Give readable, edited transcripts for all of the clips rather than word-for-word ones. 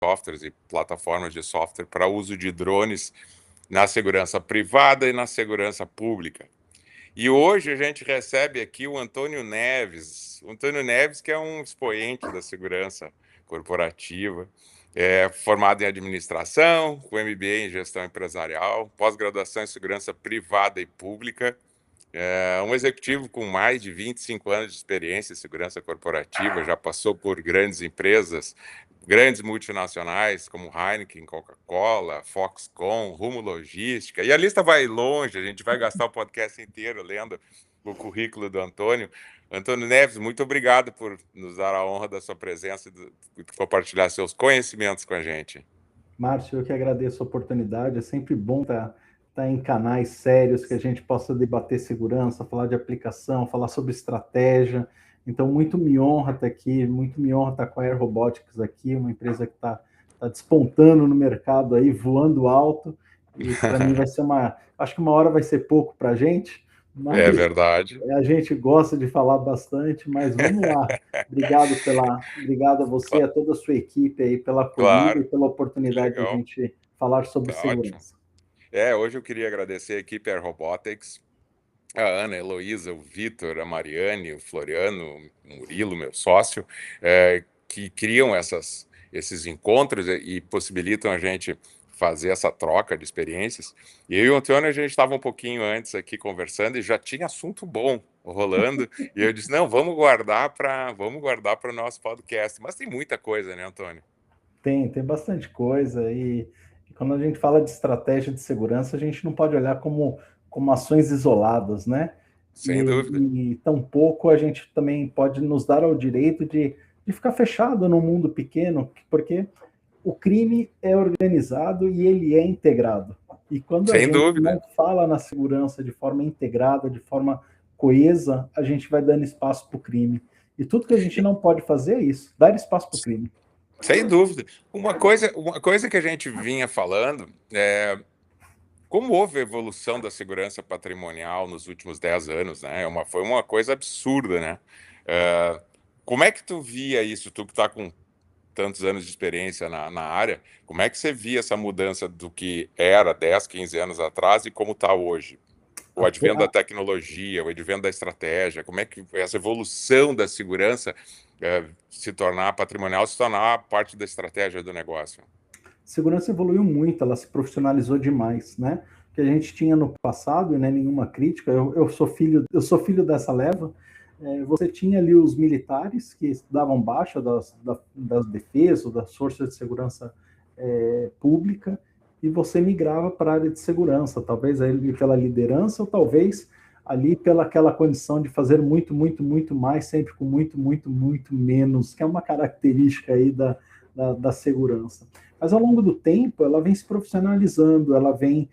softwares e plataformas de software para uso de drones na segurança privada e na segurança pública. E hoje a gente recebe aqui o Antônio Neves. O Antônio Neves, que é um expoente da segurança corporativa, formado em administração, com MBA em gestão empresarial, pós-graduação em segurança privada e pública. É um executivo com mais de 25 anos de experiência em segurança corporativa, já passou por grandes empresas, grandes multinacionais como Heineken, Coca-Cola, Foxconn, Rumo Logística, e a lista vai longe, a gente vai gastar o podcast inteiro lendo o currículo do Antônio. Antônio Neves, muito obrigado por nos dar a honra da sua presença e de compartilhar seus conhecimentos com a gente. Márcio, eu que agradeço a oportunidade, é sempre bom estar em canais sérios que a gente possa debater segurança, falar de aplicação, falar sobre estratégia. Então, muito me honra estar aqui, muito me honra estar com a Air Robotics aqui, uma empresa que está despontando no mercado aí, voando alto, e para mim vai ser acho que uma hora vai ser pouco para a gente, mas É verdade. a gente gosta de falar bastante, mas vamos lá. Obrigado a você e a toda a sua equipe aí pela acolhida Claro, e pela que oportunidade de a legal. gente falar sobre Tá ótimo. segurança. Hoje eu queria agradecer a equipe Air Robotics, a Ana, a Heloísa, o Vitor, a Mariane, o Floriano, o Murilo, meu sócio, que criam esses encontros e possibilitam a gente fazer essa troca de experiências. E eu e o Antônio, a gente estava um pouquinho antes aqui conversando e já tinha assunto bom rolando. E eu disse, não, vamos guardar para o nosso podcast. Mas tem muita coisa, né, Antônio? Tem bastante coisa e quando a gente fala de estratégia de segurança, a gente não pode olhar como ações isoladas, né? Sem dúvida. E tampouco a gente também pode nos dar ao direito de ficar fechado no mundo pequeno, porque o crime é organizado e ele é integrado. E quando a Sem gente dúvida. não fala na segurança de forma integrada, de forma coesa, a gente vai dando espaço para o crime. E tudo que a gente não pode fazer é isso, dar espaço para o crime. Sem dúvida. Uma coisa que a gente vinha falando como houve a evolução da segurança patrimonial nos últimos 10 anos, né? Foi uma coisa absurda, né? É, como é que tu via isso, tu que está com tantos anos de experiência na área, como é que você via essa mudança do que era 10, 15 anos atrás e como está hoje? O advento da tecnologia, o advento da estratégia, como é que essa evolução da segurança se tornar patrimonial, se tornar parte da estratégia do negócio? Segurança evoluiu muito, ela se profissionalizou demais, né? O que a gente tinha no passado, e não é nenhuma crítica, eu sou filho dessa leva. Você tinha ali os militares que davam baixa das defesas, das forças de segurança pública, e você migrava para a área de segurança, talvez ali pela liderança, ou talvez ali pela aquela condição de fazer muito, muito, muito mais, sempre com muito, muito, muito menos, que é uma característica aí da segurança. Mas ao longo do tempo, ela vem se profissionalizando, ela vem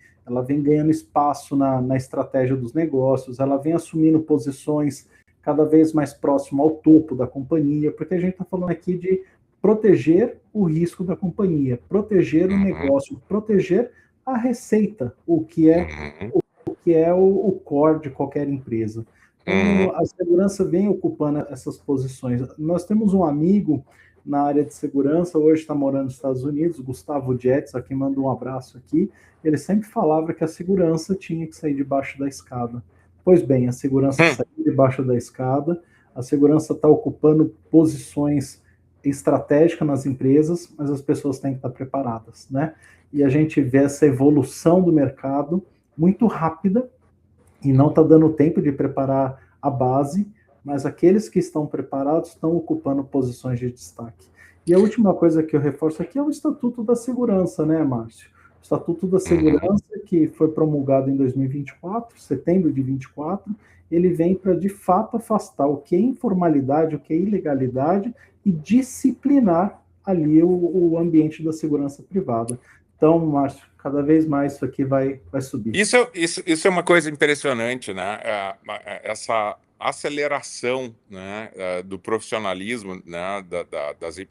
ganhando espaço na estratégia dos negócios, ela vem assumindo posições cada vez mais próximo ao topo da companhia, porque a gente está falando aqui de proteger o risco da companhia, proteger o Uhum, negócio, proteger a receita, uhum, o que é o core de qualquer empresa. Então, uhum. a segurança vem ocupando essas posições. Nós temos um amigo na área de segurança, hoje está morando nos Estados Unidos, Gustavo Jetz, a quem manda um abraço aqui. Ele sempre falava que a segurança tinha que sair debaixo da escada. Pois bem, a segurança Hum. saiu debaixo da escada, a segurança está ocupando posições estratégicas nas empresas, mas as pessoas têm que estar preparadas, né? E a gente vê essa evolução do mercado muito rápida e não está dando tempo de preparar a base, mas aqueles que estão preparados estão ocupando posições de destaque. E a última coisa que eu reforço aqui é o Estatuto da Segurança, né, Márcio? O Estatuto da Uhum. Segurança, que foi promulgado em 2024, setembro de 24, ele vem para, de fato, afastar o que é informalidade, o que é ilegalidade e disciplinar ali o ambiente da segurança privada. Então, Márcio, cada vez mais isso aqui vai subir. Isso é uma coisa impressionante, né? Essa aceleração, né, do profissionalismo, né,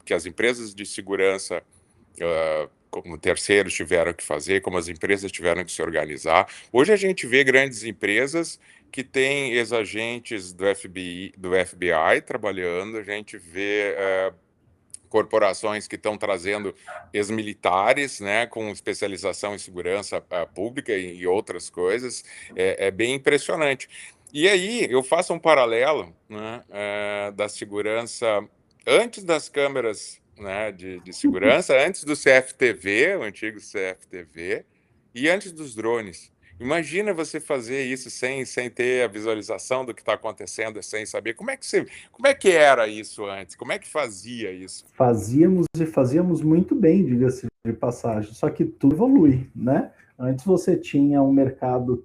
que as empresas de segurança, como terceiros tiveram que fazer, como as empresas tiveram que se organizar. Hoje a gente vê grandes empresas que têm ex-agentes do FBI trabalhando, a gente vê corporações que estão trazendo ex-militares, né, com especialização em segurança pública e outras coisas. É bem impressionante. E aí eu faço um paralelo, né, da segurança antes das câmeras, né, de segurança, antes do CFTV, o antigo CFTV, e antes dos drones. Imagina você fazer isso sem ter a visualização do que está acontecendo, sem saber como é que era isso antes, como é que fazia isso? Fazíamos e fazíamos muito bem, diga-se de passagem, só que tudo evolui, né? Antes você tinha um mercado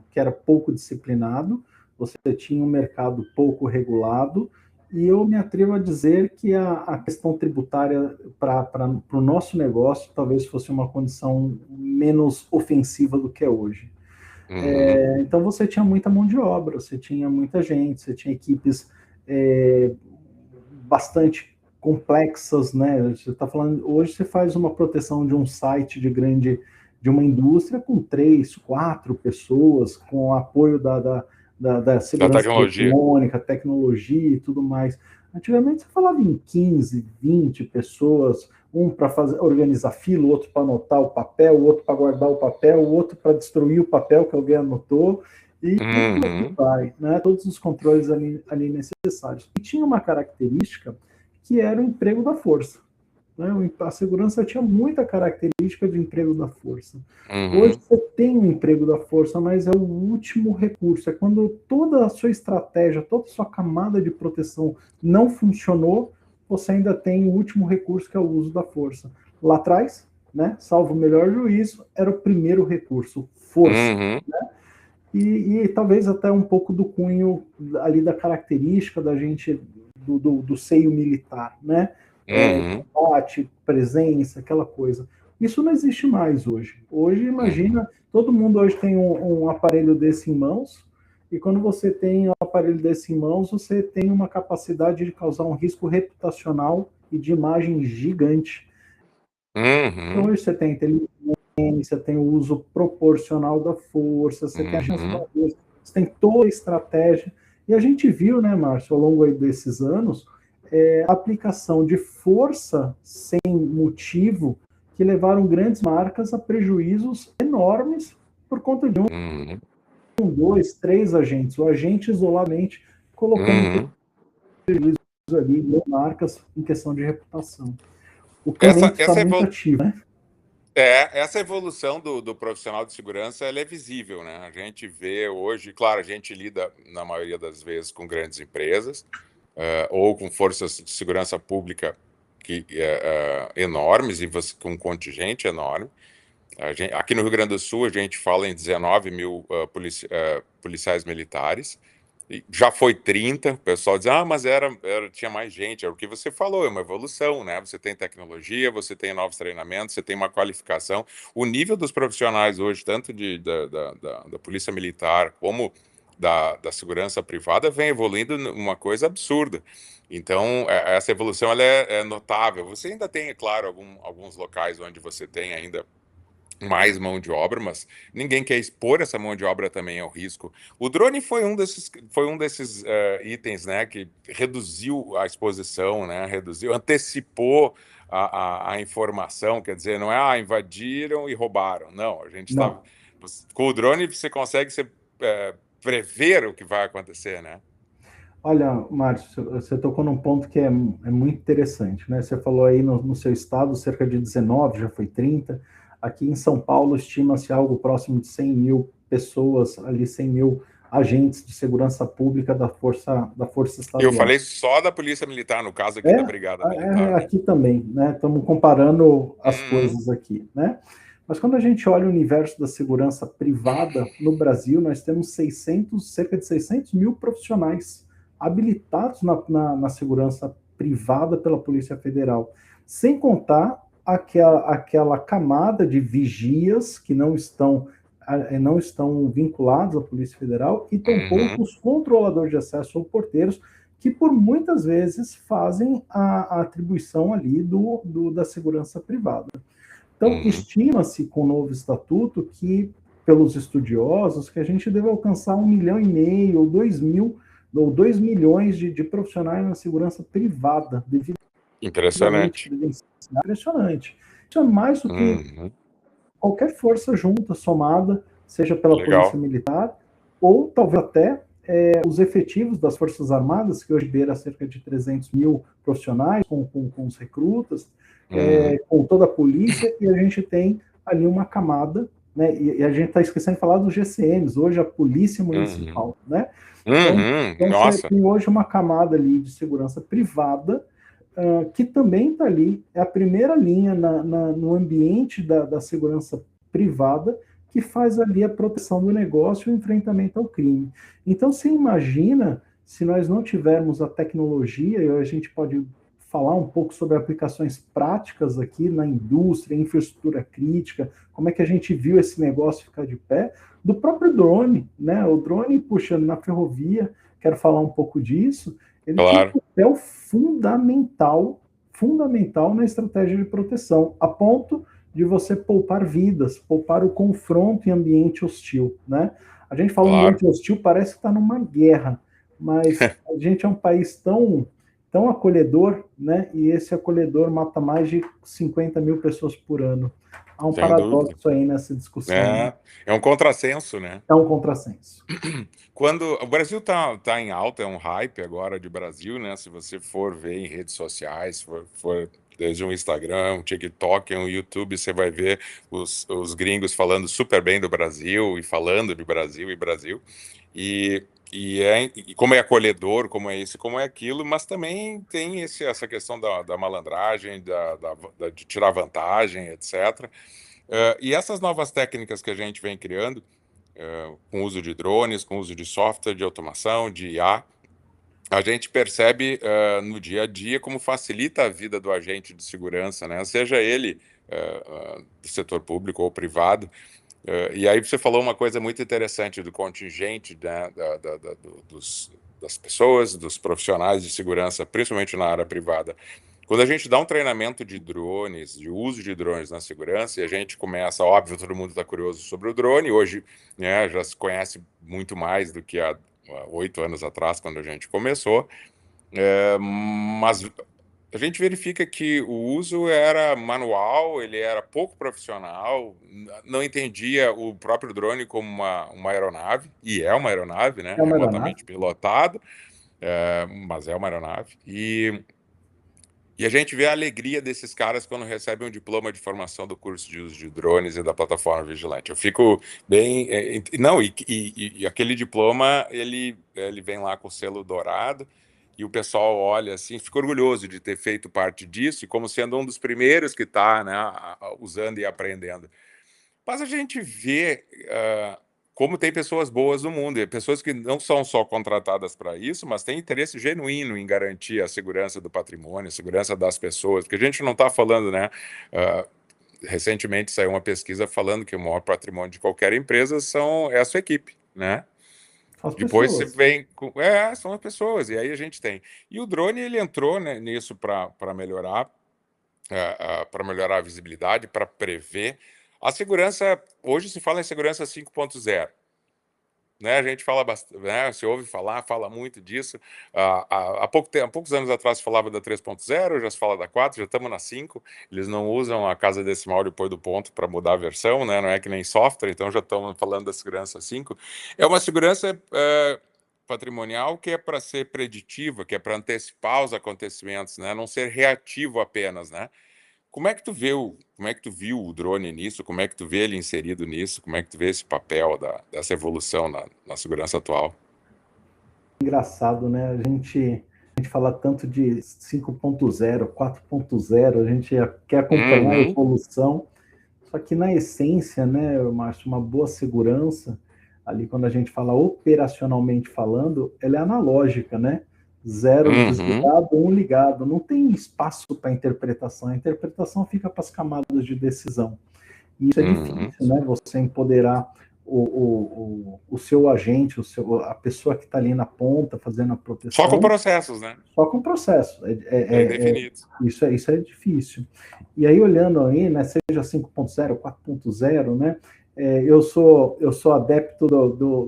que era pouco disciplinado, você tinha um mercado pouco regulado, e eu me atrevo a dizer que a questão tributária para o nosso negócio talvez fosse uma condição menos ofensiva do que é hoje. Então você tinha muita mão de obra, você tinha muita gente, você tinha equipes bastante complexas, né? Você está falando, hoje você faz uma proteção de um site de uma indústria com 3, 4 pessoas, com o apoio da segurança eletrônica, tecnologia e tudo mais. Antigamente você falava em 15, 20 pessoas, um para organizar fila, o outro para anotar o papel, o outro para guardar o papel, o outro para destruir o papel que alguém anotou, e vai, né? Todos os controles ali necessários. E tinha uma característica que era o emprego da força. Né? A segurança tinha muita característica de emprego da força. Hoje você tem um emprego da força, mas é o último recurso. É quando toda a sua estratégia, toda a sua camada de proteção não funcionou, você ainda tem o último recurso, que é o uso da força. Lá atrás, né, salvo o melhor juízo, era o primeiro recurso, força. Né? E talvez até um pouco do cunho ali da característica da gente, do seio militar, né? Combate, presença, aquela coisa. Isso não existe mais hoje. Hoje, imagina, todo mundo hoje tem um aparelho desse em mãos, e quando você tem um aparelho desse em mãos, você tem uma capacidade de causar um risco reputacional e de imagem gigante. Então, hoje você tem inteligência, tem o uso proporcional da força, você tem a chance de você tem toda a estratégia. E a gente viu, né, Márcio, ao longo desses anos, a aplicação de força sem motivo que levaram grandes marcas a prejuízos enormes por conta de 2, 3 agentes, o agente isoladamente colocando prejuízos ali, marcas em questão de reputação. O cliente está muito ativo, né? Essa evolução do profissional de segurança, ela é visível, né? A gente vê hoje, claro, a gente lida, na maioria das vezes, com grandes empresas, ou com forças de segurança pública enormes, e com um contingente enorme. Aqui no Rio Grande do Sul, a gente fala em 19 mil policiais militares, e já foi 30, o pessoal diz, mas tinha mais gente, é o que você falou, é uma evolução, né? Você tem tecnologia, você tem novos treinamentos, você tem uma qualificação. O nível dos profissionais hoje, tanto da Polícia Militar como da segurança privada, vem evoluindo uma coisa absurda. Então, essa evolução ela é notável. Você ainda tem, é claro, alguns locais onde você tem ainda mais mão de obra, mas ninguém quer expor essa mão de obra também ao risco. O drone foi um desses itens, né, que reduziu a exposição, né, antecipou a informação, quer dizer, não é invadiram e roubaram, não, a gente está... Com o drone você consegue prever o que vai acontecer, né? Olha, Márcio, você tocou num ponto que é muito interessante, né? Você falou aí no seu estado cerca de 19, já foi 30. Aqui em São Paulo estima-se algo próximo de 100 mil pessoas, ali 100 mil agentes de segurança pública da Força Estadual. Eu falei só da Polícia Militar, no caso aqui da Brigada Militar. Aqui também, né? Estamos comparando as coisas aqui, né? Mas quando a gente olha o universo da segurança privada no Brasil, nós temos cerca de 600 mil profissionais habilitados na segurança privada pela Polícia Federal, sem contar aquela camada de vigias que não estão vinculados à Polícia Federal e tampouco os controladores de acesso ou porteiros, que por muitas vezes fazem a atribuição ali da segurança privada. Então, estima-se com o novo estatuto que, pelos estudiosos, que a gente deve alcançar 1,5 milhão ou 2 milhões de profissionais na segurança privada, devido Impressionante. Impressionante. Isso é mais do que qualquer força junta, somada, seja pela Polícia Militar, ou talvez até os efetivos das Forças Armadas, que hoje beira cerca de 300 mil profissionais, com os recrutas, com toda a polícia, e a gente tem ali uma camada, né, e a gente está esquecendo de falar dos GCMs, hoje a Polícia Municipal, né? Então você tem hoje uma camada ali de segurança privada, que também está ali, é a primeira linha no ambiente da segurança privada, que faz ali a proteção do negócio e o enfrentamento ao crime. Então, você imagina, se nós não tivermos a tecnologia, e a gente pode falar um pouco sobre aplicações práticas aqui na indústria, infraestrutura crítica, como é que a gente viu esse negócio ficar de pé, do próprio drone, né? O drone, puxa, na ferrovia, quero falar um pouco disso, ele tem um papel fundamental na estratégia de proteção, a ponto de você poupar vidas, poupar o confronto em ambiente hostil, né? A gente fala em ambiente hostil, parece que está numa guerra, mas a gente é um país tão acolhedor, né? E esse acolhedor mata mais de 50 mil pessoas por ano. Há um paradoxo aí nessa discussão. É um contrassenso, né? É um contrassenso. Quando o Brasil tá em alta, é um hype agora de Brasil, né? Se você for ver em redes sociais, for desde um Instagram, um TikTok, um YouTube, você vai ver os gringos falando super bem do Brasil e falando de Brasil e Brasil. E como é acolhedor, como é isso, como é aquilo, mas também tem essa questão da malandragem, de tirar vantagem, etc. E essas novas técnicas que a gente vem criando, com uso de drones, com uso de software, de automação, de IA, a gente percebe no dia a dia como facilita a vida do agente de segurança, né? Seja ele do setor público ou privado. E aí você falou uma coisa muito interessante do contingente, né, das pessoas, dos profissionais de segurança, principalmente na área privada. Quando a gente dá um treinamento de drones, de uso de drones na segurança, e a gente começa, óbvio, todo mundo está curioso sobre o drone, hoje, né, já se conhece muito mais do que há 8 anos atrás, quando a gente começou, mas a gente verifica que o uso era manual, ele era pouco profissional, não entendia o próprio drone como uma aeronave, e é uma aeronave, né, remotamente pilotado, mas é uma aeronave, e a gente vê a alegria desses caras quando recebem um diploma de formação do curso de uso de drones e da plataforma Vigilante. Eu fico bem... Não, e aquele diploma, ele vem lá com o selo dourado, e o pessoal olha assim, fica orgulhoso de ter feito parte disso, e como sendo um dos primeiros que está, né, usando e aprendendo. Mas a gente vê como tem pessoas boas no mundo, e pessoas que não são só contratadas para isso, mas têm interesse genuíno em garantir a segurança do patrimônio, a segurança das pessoas, porque a gente não está falando, né? Recentemente saiu uma pesquisa falando que o maior patrimônio de qualquer empresa é a sua equipe, né? Depois você vem com... são as pessoas, e aí a gente tem. E o drone, ele entrou, né, nisso para melhorar a visibilidade, para prever. A segurança, hoje se fala em segurança 5.0, né? A gente fala bastante, né? Se ouve falar, fala muito disso. Há poucos anos atrás se falava da 3.0, já se fala da 4, já estamos na 5. Eles não usam a casa decimal depois do ponto para mudar a versão, né? Não é que nem software, então já estamos falando da segurança 5. É uma segurança patrimonial que é para ser preditiva, que é para antecipar os acontecimentos, né? Não ser reativo apenas, né? Como é que tu viu o drone nisso? Como é que tu vê ele inserido nisso? Como é que tu vê esse papel dessa evolução na segurança atual? Engraçado, né? A gente fala tanto de 5.0, 4.0, a gente quer acompanhar a evolução, só que na essência, né, Márcio, uma boa segurança, ali quando a gente fala operacionalmente falando, ela é analógica, né? 0 desligado, 1 ligado. Não tem espaço para interpretação. A interpretação fica para as camadas de decisão. E isso é difícil, né? Você empoderar o seu agente, a pessoa que está ali na ponta fazendo a proteção. Só com processos, né? Só com processos. Definido. Isso é difícil. E aí, olhando aí, né, seja 5.0, 4.0, né? Eu sou adepto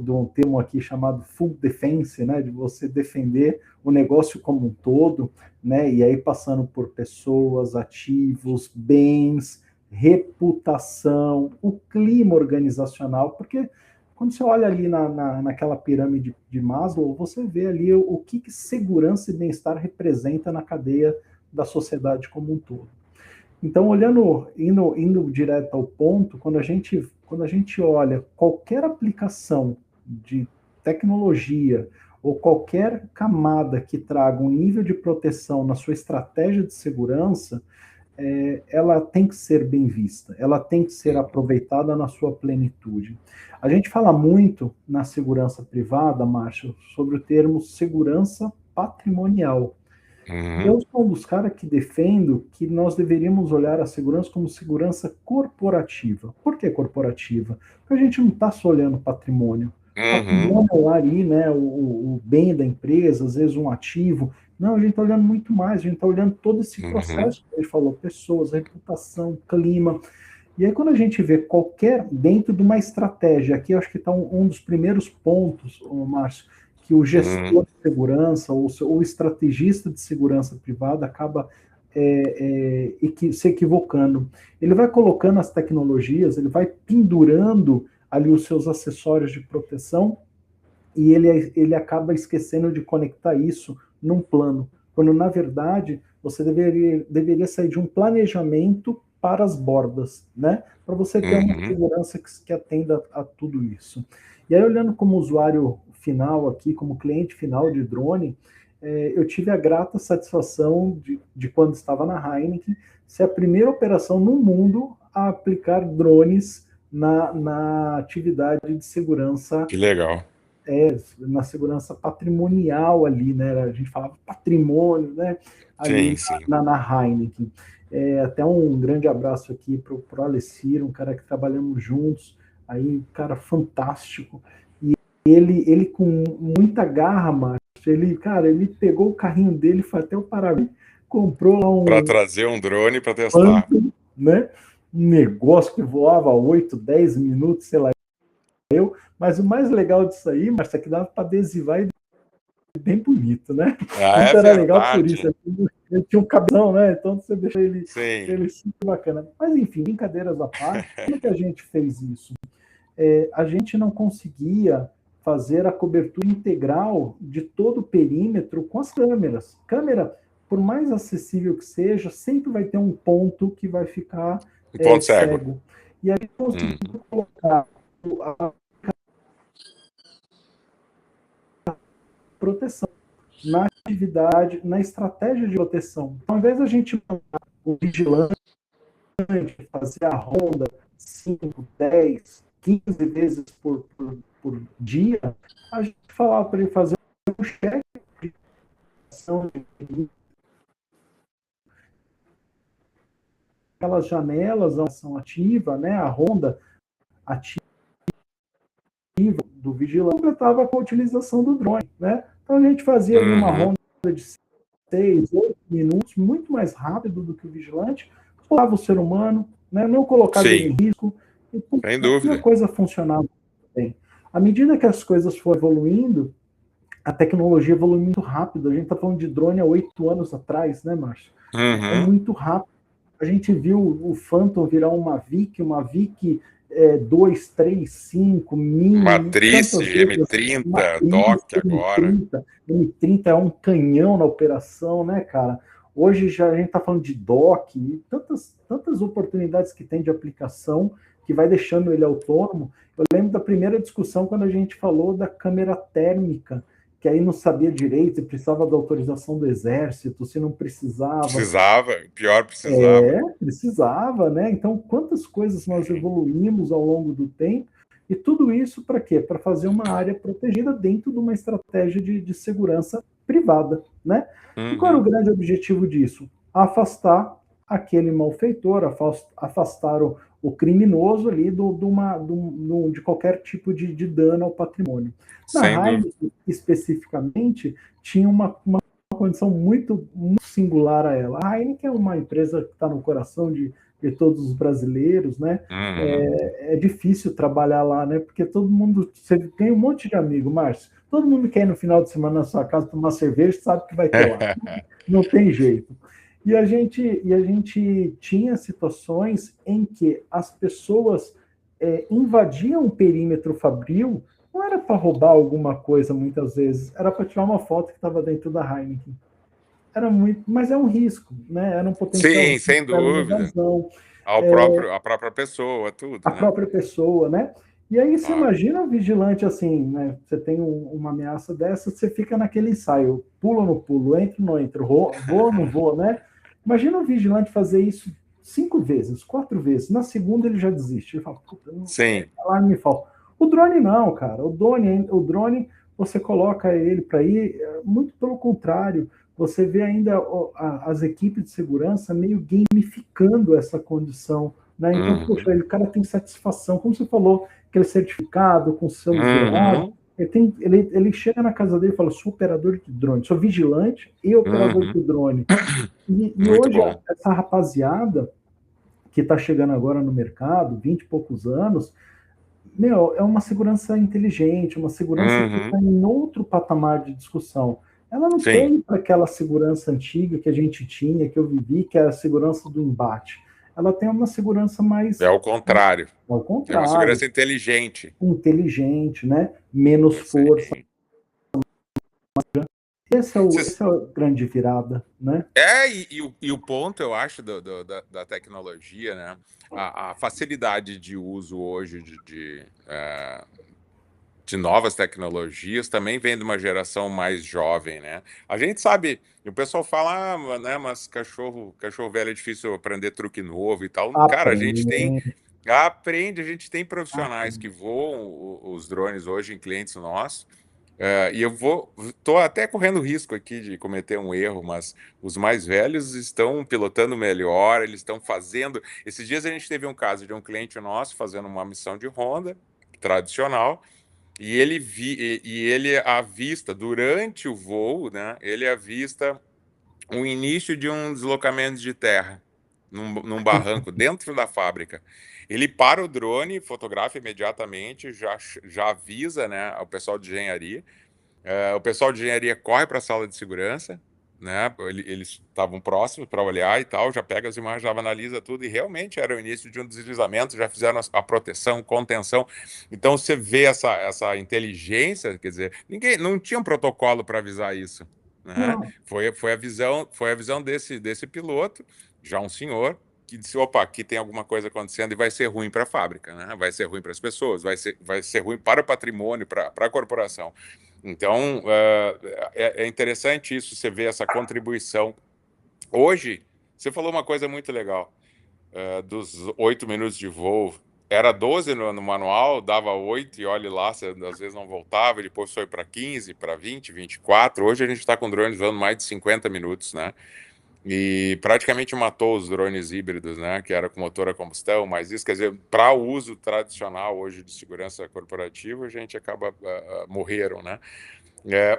de um termo aqui chamado full defense, né, de você defender o negócio como um todo, né, e aí passando por pessoas, ativos, bens, reputação, o clima organizacional, porque quando você olha ali naquela pirâmide de Maslow, você vê ali o que segurança e bem-estar representa na cadeia da sociedade como um todo. Então, indo direto ao ponto, quando a gente olha qualquer aplicação de tecnologia ou qualquer camada que traga um nível de proteção na sua estratégia de segurança, ela tem que ser bem vista, ela tem que ser aproveitada na sua plenitude. A gente fala muito na segurança privada, Márcio, sobre o termo segurança patrimonial. Eu sou um dos caras que defendo que nós deveríamos olhar a segurança como segurança corporativa. Por que corporativa? Porque a gente não está só olhando patrimônio. Patrimônio lá ali, né, o bem da empresa, às vezes um ativo. Não, a gente está olhando muito mais, a gente está olhando todo esse processo que a gente falou, pessoas, reputação, clima. E aí, quando a gente vê dentro de uma estratégia, aqui eu acho que está um dos primeiros pontos, Márcio, que o gestor de segurança ou o estrategista de segurança privada acaba se equivocando. Ele vai colocando as tecnologias, ele vai pendurando ali os seus acessórios de proteção e ele acaba esquecendo de conectar isso num plano, quando na verdade você deveria sair de um planejamento para as bordas, né? Para você ter uma segurança que atenda a tudo isso. E aí, olhando como usuário final aqui, como cliente final de drone, eu tive a grata satisfação de quando estava na Heineken, ser a primeira operação no mundo a aplicar drones na atividade de segurança. Que legal. Na segurança patrimonial ali, né? A gente falava patrimônio, né? Ali na Heineken. Até um grande abraço aqui para o Alessir, um cara que trabalhamos juntos, aí um cara fantástico. E ele com muita garra, Márcio, ele pegou o carrinho dele, foi até o Paraguai, comprou lá para trazer um drone para testar. Né? Um negócio que voava 8, 10 minutos, sei lá. Mas o mais legal disso aí, Márcio, é que dava para adesivar e bem bonito, né? Então era legal por isso. Ele tinha um cabelão, né? Então você deixa ele super bacana. Mas enfim, brincadeiras à parte, como é que a gente fez isso? A gente não conseguia fazer a cobertura integral de todo o perímetro com as câmeras. Câmera, por mais acessível que seja, sempre vai ter um ponto que vai ficar cego. E aí conseguimos colocar a proteção na atividade, na estratégia de proteção. Então, ao invés da gente mandar o vigilante fazer a ronda 5, 10, 15 vezes por dia, a gente falava para ele fazer um cheque de ação de aquelas janelas, a ação ativa, né, a ronda ativa do vigilante, completava com a utilização do drone, né? Então a gente fazia ali uma ronda de 6, 8 minutos, muito mais rápido do que o vigilante, colocava o ser humano, né, não colocava ele em risco, sem dúvida. A coisa funcionava bem. À medida que as coisas foram evoluindo, a tecnologia evoluiu muito rápido. A gente está falando de drone há 8 anos atrás, né, Márcio? É muito rápido. A gente viu o Phantom virar uma VIC 2, 3, 5, Mini. Matriz, M30, DOC agora. M30 é um canhão na operação, né, cara? Hoje já a gente está falando de DOC, e tantas oportunidades que tem de aplicação que vai deixando ele autônomo. Eu lembro da primeira discussão quando a gente falou da câmera térmica, que aí não sabia direito se precisava da autorização do exército, se não precisava. Precisava. Precisava, né? Então, quantas coisas nós evoluímos ao longo do tempo, e tudo isso para quê? Para fazer uma área protegida dentro de uma estratégia de segurança privada, né? E qual era o grande objetivo disso? Afastar aquele malfeitor, afastar o criminoso ali de qualquer tipo de dano ao patrimônio. Na Heineken, especificamente, tinha uma condição muito, muito singular a ela. A Heineken é uma empresa que está no coração de e todos os brasileiros, né? Uhum. É difícil trabalhar lá, né? Porque todo mundo, você tem um monte de amigo, Márcio. Todo mundo quer ir no final de semana na sua casa tomar cerveja, sabe que vai ter lá. Não tem jeito. E a gente tinha situações em que as pessoas invadiam o perímetro fabril, não era para roubar alguma coisa muitas vezes, era para tirar uma foto que estava dentro da Heineken. Era muito, mas é um risco, né? Era um potencial Sim, risco, sem era uma dúvida. invasão, A própria pessoa, a tudo, né? própria pessoa, né? E aí você Claro. imagina o vigilante assim, né? Você tem uma ameaça dessa, você fica naquele ensaio, pulo ou não pulo, entro ou não entro, vou ou não vou, né? Imagina o vigilante fazer isso 5 vezes, 4 vezes. Na segunda ele já desiste. Ele fala, puta, Sim. alarme falta. O drone não, cara. O drone você coloca ele para ir, muito pelo contrário. Você vê ainda as equipes de segurança meio gamificando essa condição, né? Então, poxa, Uhum. o cara tem satisfação, como você falou, aquele certificado com selo dourado. Uhum. Ele chega na casa dele e fala: sou operador de drone, sou vigilante e operador Uhum. de drone. E Muito hoje, bom. essa rapaziada que está chegando agora no mercado, 20 e poucos anos, meu, é uma segurança inteligente, uma segurança que está Uhum. em outro patamar de discussão. Ela não está Sim. indo para aquela segurança antiga que a gente tinha, que eu vivi, que é a segurança do embate. Ela tem uma segurança É mais o contrário. ao É uma contrário, segurança inteligente. inteligente, né? Menos força. Sim. Essa é a grande virada, né? E o ponto, eu acho, da tecnologia, né? A facilidade de uso hoje de novas tecnologias também vem de uma geração mais jovem, né? A gente sabe, o pessoal fala, né, mas cachorro velho é difícil aprender truque novo e tal. Cara, a gente tem Aprende, aprende, a gente tem profissionais que aprende. voam os drones hoje em clientes nossos. E tô até correndo risco aqui de cometer um erro, mas os mais velhos estão pilotando melhor, eles estão fazendo. Esses dias a gente teve um caso de um cliente nosso fazendo uma missão de ronda tradicional. E ele avista, durante o voo, né, ele avista o início de um deslocamento de terra num barranco dentro da fábrica. Ele para o drone, fotografa imediatamente, já avisa, né, o pessoal de engenharia. O pessoal de engenharia corre para a sala de segurança, né? Eles estavam próximos para olhar e tal, já pega as imagens, já analisa tudo, e realmente era o início de um deslizamento, já fizeram a proteção, contenção. Então você vê essa inteligência, quer dizer, ninguém não tinha um protocolo para avisar isso, né? Não, Foi a visão desse piloto, já um senhor, que disse, opa, aqui tem alguma coisa acontecendo e vai ser ruim para a fábrica, né? Vai ser ruim para as pessoas, vai ser ruim para o patrimônio, para a corporação. Então, é interessante isso, você ver essa contribuição. Hoje, você falou uma coisa muito legal, dos 8 minutos de voo. Era 12 no manual, dava 8 e olhe lá, você às vezes não voltava, depois foi para 15, para 20, 24. Hoje a gente está com drones voando mais de 50 minutos, né? E praticamente matou os drones híbridos, né? Que era com motor a combustão, mas isso, quer dizer, para o uso tradicional hoje de segurança corporativa, a gente acaba, morreram, né?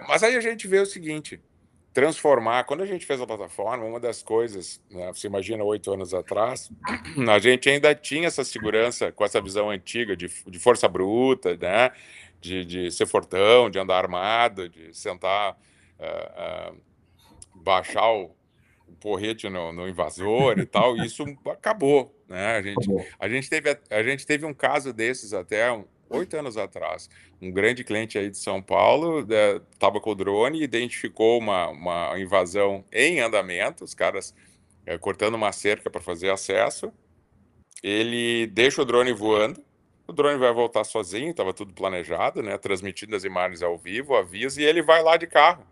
Mas aí a gente vê o seguinte: transformar. Quando a gente fez a plataforma, uma das coisas, né, você imagina 8 anos atrás, a gente ainda tinha essa segurança com essa visão antiga de força bruta, né? De ser fortão, de andar armado, de sentar, baixar o porrete no invasor e tal. E isso acabou, né? acabou. A gente teve um caso desses até 8 anos atrás. Um grande cliente aí de São Paulo estava com o drone e identificou uma invasão em andamento, os caras cortando uma cerca para fazer acesso. Ele deixa o drone voando. O drone vai voltar sozinho, estava tudo planejado, né? Transmitindo as imagens ao vivo, avisa, e ele vai lá de carro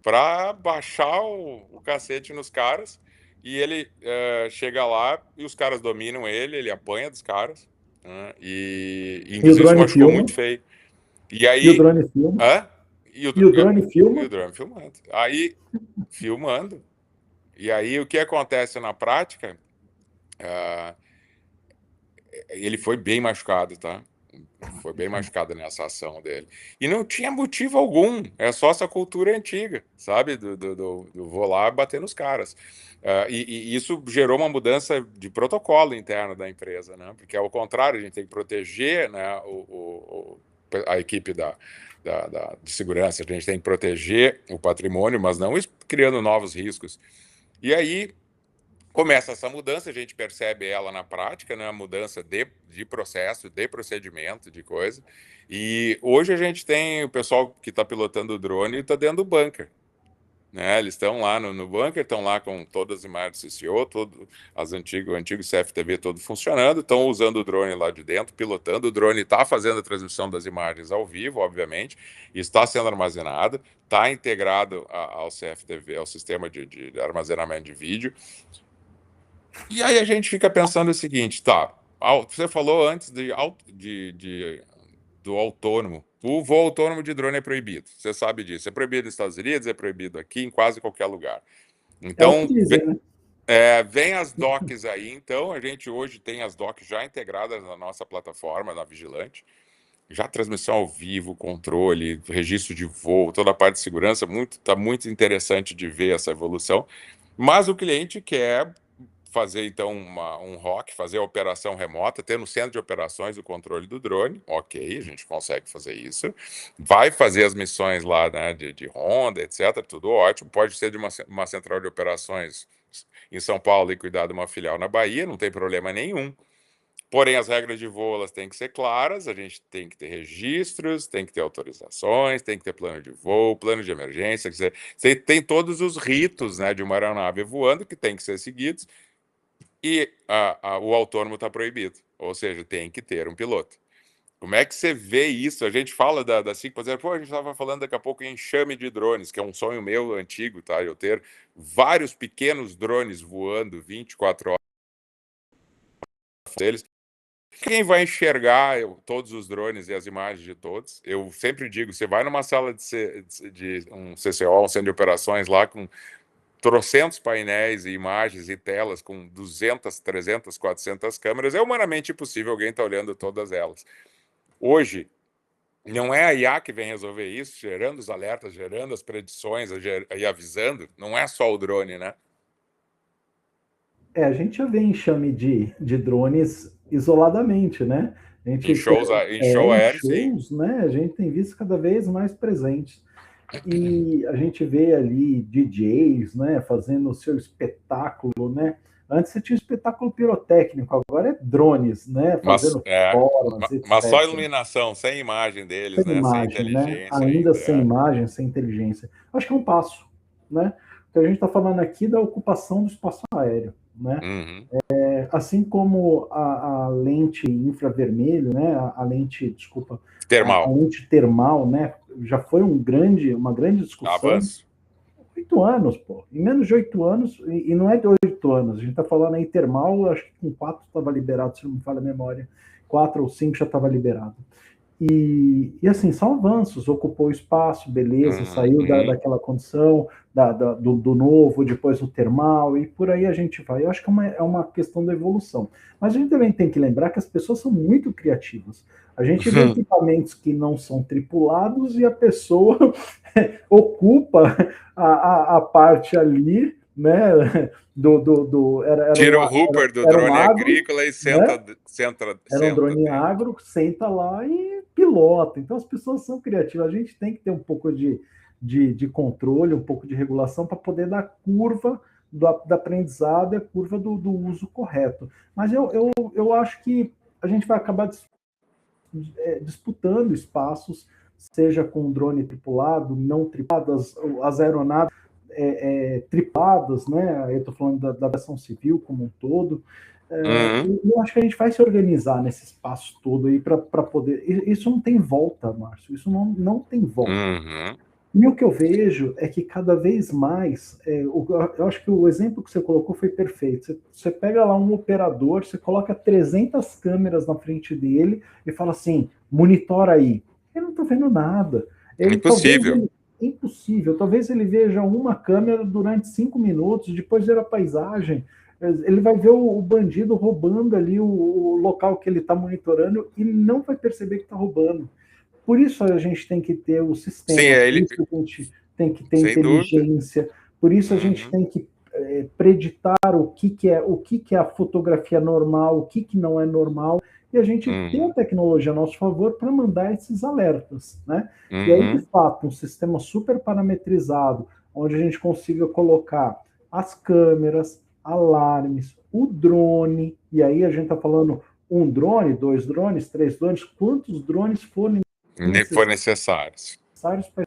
para baixar o cacete nos caras. E ele chega lá e os caras dominam ele, ele apanha dos caras, né? E E o inclusive se drone machucou filma, muito feio. E e o aí. drone filma, Hã? E o, e o e, drone e filma. o drone filmando. Aí, filmando. E aí o que acontece na prática? ah, Ele foi bem machucado, tá? Foi bem machucado nessa ação dele. E não tinha motivo algum, é só essa cultura antiga, sabe? Do vou lá bater nos caras. E isso gerou uma mudança de protocolo interno da empresa, né? Porque, ao contrário, a gente tem que proteger, né, a equipe de segurança, a gente tem que proteger o patrimônio, mas não criando novos riscos. E aí começa essa mudança, a gente percebe ela na prática, né? A mudança de processo, de procedimento, de coisa. E hoje a gente tem o pessoal que está pilotando o drone e está dentro do bunker. Né? Eles estão lá no bunker, estão lá com todas as imagens do CCO, o antigo CFTV todo funcionando, estão usando o drone lá de dentro, pilotando. O drone está fazendo a transmissão das imagens ao vivo, obviamente, está sendo armazenado, está integrado ao CFTV, ao sistema de armazenamento de vídeo. E aí a gente fica pensando o seguinte, tá? Você falou antes do autônomo. O voo autônomo de drone é proibido. Você sabe disso. É proibido nos Estados Unidos, é proibido aqui, em quase qualquer lugar. É o que Então, dizem, né? vem as docks aí. Então, a gente hoje tem as docks já integradas na nossa plataforma, na Vigilante. Já transmissão ao vivo, controle, registro de voo, toda a parte de segurança. Tá muito interessante de ver essa evolução. Mas o cliente quer fazer então um ROC, fazer a operação remota, ter no centro de operações o controle do drone, ok, a gente consegue fazer isso, vai fazer as missões lá, né, de ronda, etc, tudo ótimo, pode ser de uma central de operações em São Paulo e cuidar de uma filial na Bahia, não tem problema nenhum. Porém, as regras de voo elas têm que ser claras, a gente tem que ter registros, tem que ter autorizações, tem que ter plano de voo, plano de emergência, você tem todos os ritos, né, de uma aeronave voando que tem que ser seguidos, e o autônomo está proibido, ou seja, tem que ter um piloto. Como é que você vê isso? A gente fala da 5.0, pô, a gente estava falando daqui a pouco em enxame de drones, que é um sonho meu antigo, tá? Eu ter vários pequenos drones voando 24 horas deles. Quem vai enxergar todos os drones e as imagens de todos? Eu sempre digo, você vai numa sala de um CCO, um centro de operações lá com trocentos painéis e imagens e telas com 200, 300, 400 câmeras, é humanamente impossível alguém estar olhando todas elas. Hoje, não é a IA que vem resolver isso, gerando os alertas, gerando as predições e avisando, não é só o drone, né? A gente já vê enxame de drones isoladamente, né? A gente, Em show em aéreo, sim. shows, né? A gente tem visto cada vez mais presentes. E a gente vê ali DJs, né, fazendo o seu espetáculo, né? Antes você tinha espetáculo pirotécnico, agora é drones, né, Mas, fazendo formas, mas só etc. iluminação, sem imagem deles, Sem né? Sem imagem, né? inteligência Ainda ainda. sem imagem, sem inteligência. Acho que é um passo, né? Porque a gente está falando aqui da ocupação do espaço aéreo, né? Uhum. Assim como a lente infravermelho, né? A lente, desculpa, a Termal. lente termal, né? Já foi uma grande discussão. Avanço. 8 anos, pô. Em menos de 8 anos, e não é de 8 anos, a gente está falando aí termal, acho que com 4 estava liberado, se não me falha a memória. 4 ou 5 já estava liberado. E assim, são avanços, ocupou o espaço, beleza, saiu daquela condição, do novo, depois o termal, e por aí a gente vai. Eu acho que é uma questão da evolução. Mas a gente também tem que lembrar que as pessoas são muito criativas. A gente vê equipamentos que não são tripulados e a pessoa ocupa a parte ali, né? Tira o Hooper do era um drone agro, agrícola e né? senta Era um drone dentro. agro, senta lá e pilota. Então as pessoas são criativas. A gente tem que ter um pouco de controle, um pouco de regulação para poder dar curva do aprendizado e a curva do uso correto. Mas eu acho que a gente vai acabar disputando espaços, seja com drone tripulado, não tripulado, as aeronaves tripuladas, né? Eu estou falando da aviação civil como um todo. Eu acho que a gente vai se organizar nesse espaço todo aí para poder. Isso não tem volta, Márcio. Isso não tem volta. Uhum. E o que eu vejo é que cada vez mais, eu acho que o exemplo que você colocou foi perfeito. Você pega lá um operador, você coloca 300 câmeras na frente dele e fala assim, monitora aí. Ele não está vendo nada. Impossível. Impossível. Talvez ele veja uma câmera durante 5 minutos, depois ver a paisagem. Ele vai ver o bandido roubando ali o local que ele está monitorando e não vai perceber que está roubando. Por isso a gente tem que ter o Sim, sistema, por isso a gente tem que ter sem dúvida. inteligência, por isso a gente Uhum, tem que preditar o que é a fotografia normal, o que não é normal, e a gente tem a uhum, tecnologia a nosso favor para mandar esses alertas, né? E aí, de uhum, fato, um sistema super parametrizado, onde a gente consiga colocar as câmeras, alarmes, o drone, e aí a gente está falando um drone, dois drones, três drones, quantos drones forem for necessários. necessários para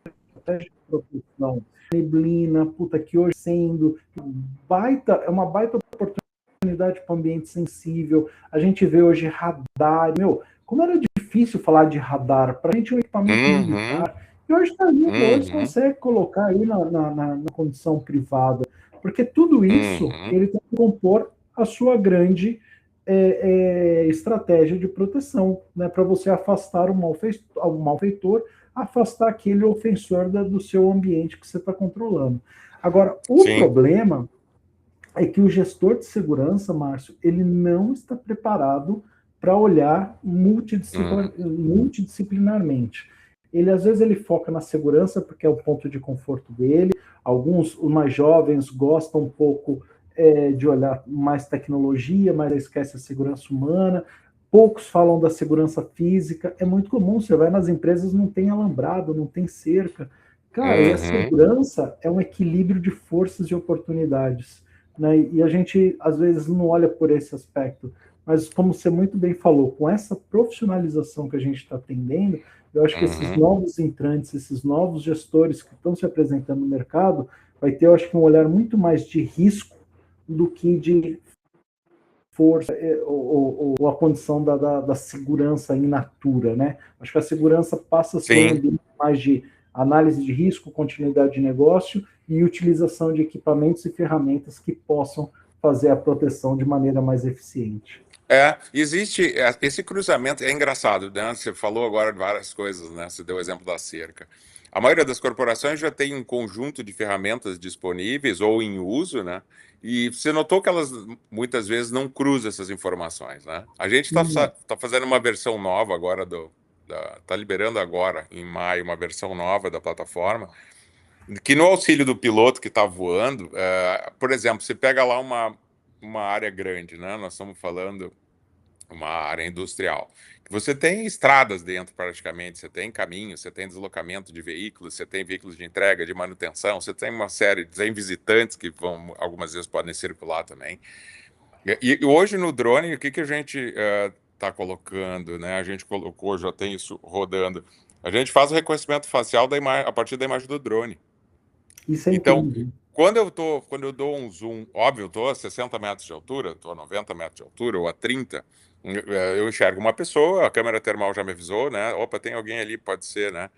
estratégia de proteção. Neblina, puta, que hoje sendo é uma baita oportunidade para o ambiente sensível. A gente vê hoje radar. Meu, como era difícil falar de radar, para a gente é um equipamento Uhum, militar. E hoje está ali, hoje você uhum, consegue colocar aí na condição privada. Porque tudo isso uhum, ele tem que compor a sua grande estratégia de proteção, né, para você afastar o malfeitor, afastar aquele ofensor do seu ambiente que você está controlando. Agora, o sim. problema é que o gestor de segurança, Márcio, ele não está preparado para olhar Uhum, multidisciplinarmente. Ele às vezes ele foca na segurança porque é o ponto de conforto dele. Alguns, os mais jovens, gostam um pouco de olhar mais tecnologia, mas esquece a segurança humana. Poucos falam da segurança física. É muito comum, você vai nas empresas, não tem alambrado, não tem cerca. Cara, e a uhum, segurança é um equilíbrio de forças e oportunidades, né? E a gente às vezes não olha por esse aspecto, mas como você muito bem falou, com essa profissionalização que a gente está atendendo, eu acho que esses uhum. novos entrantes, esses novos gestores que estão se apresentando no mercado, vai ter, eu acho que um olhar muito mais de risco do que de força ou a condição da segurança in natura, né? Acho que a segurança passa a ser um Sim. ambiente mais de análise de risco, continuidade de negócio e utilização de equipamentos e ferramentas que possam fazer a proteção de maneira mais eficiente. Existe esse cruzamento, é engraçado, né? Você falou agora de várias coisas, né? Você deu o exemplo da cerca. A maioria das corporações já tem um conjunto de ferramentas disponíveis ou em uso, né? E você notou que elas muitas vezes não cruzam essas informações, né? A gente está Não. tá fazendo uma versão nova agora tá liberando agora, em maio, uma versão nova da plataforma, que no auxílio do piloto que está voando, por exemplo, você pega lá uma área grande, né? Nós estamos falando uma área industrial. Você tem estradas dentro, praticamente, você tem caminhos, você tem deslocamento de veículos, você tem veículos de entrega, de manutenção, você tem uma série, tem visitantes que vão, algumas vezes podem circular também. E hoje no drone, o que que a gente está colocando, né? A gente colocou, já tem isso rodando. A gente faz o reconhecimento facial a partir da imagem do drone. Isso é Então, incrível. quando eu dou um zoom, óbvio, eu estou a 60 metros de altura, estou a 90 metros de altura ou a 30, eu enxergo uma pessoa, a câmera termal já me avisou, né? Opa, tem alguém ali, pode ser, né?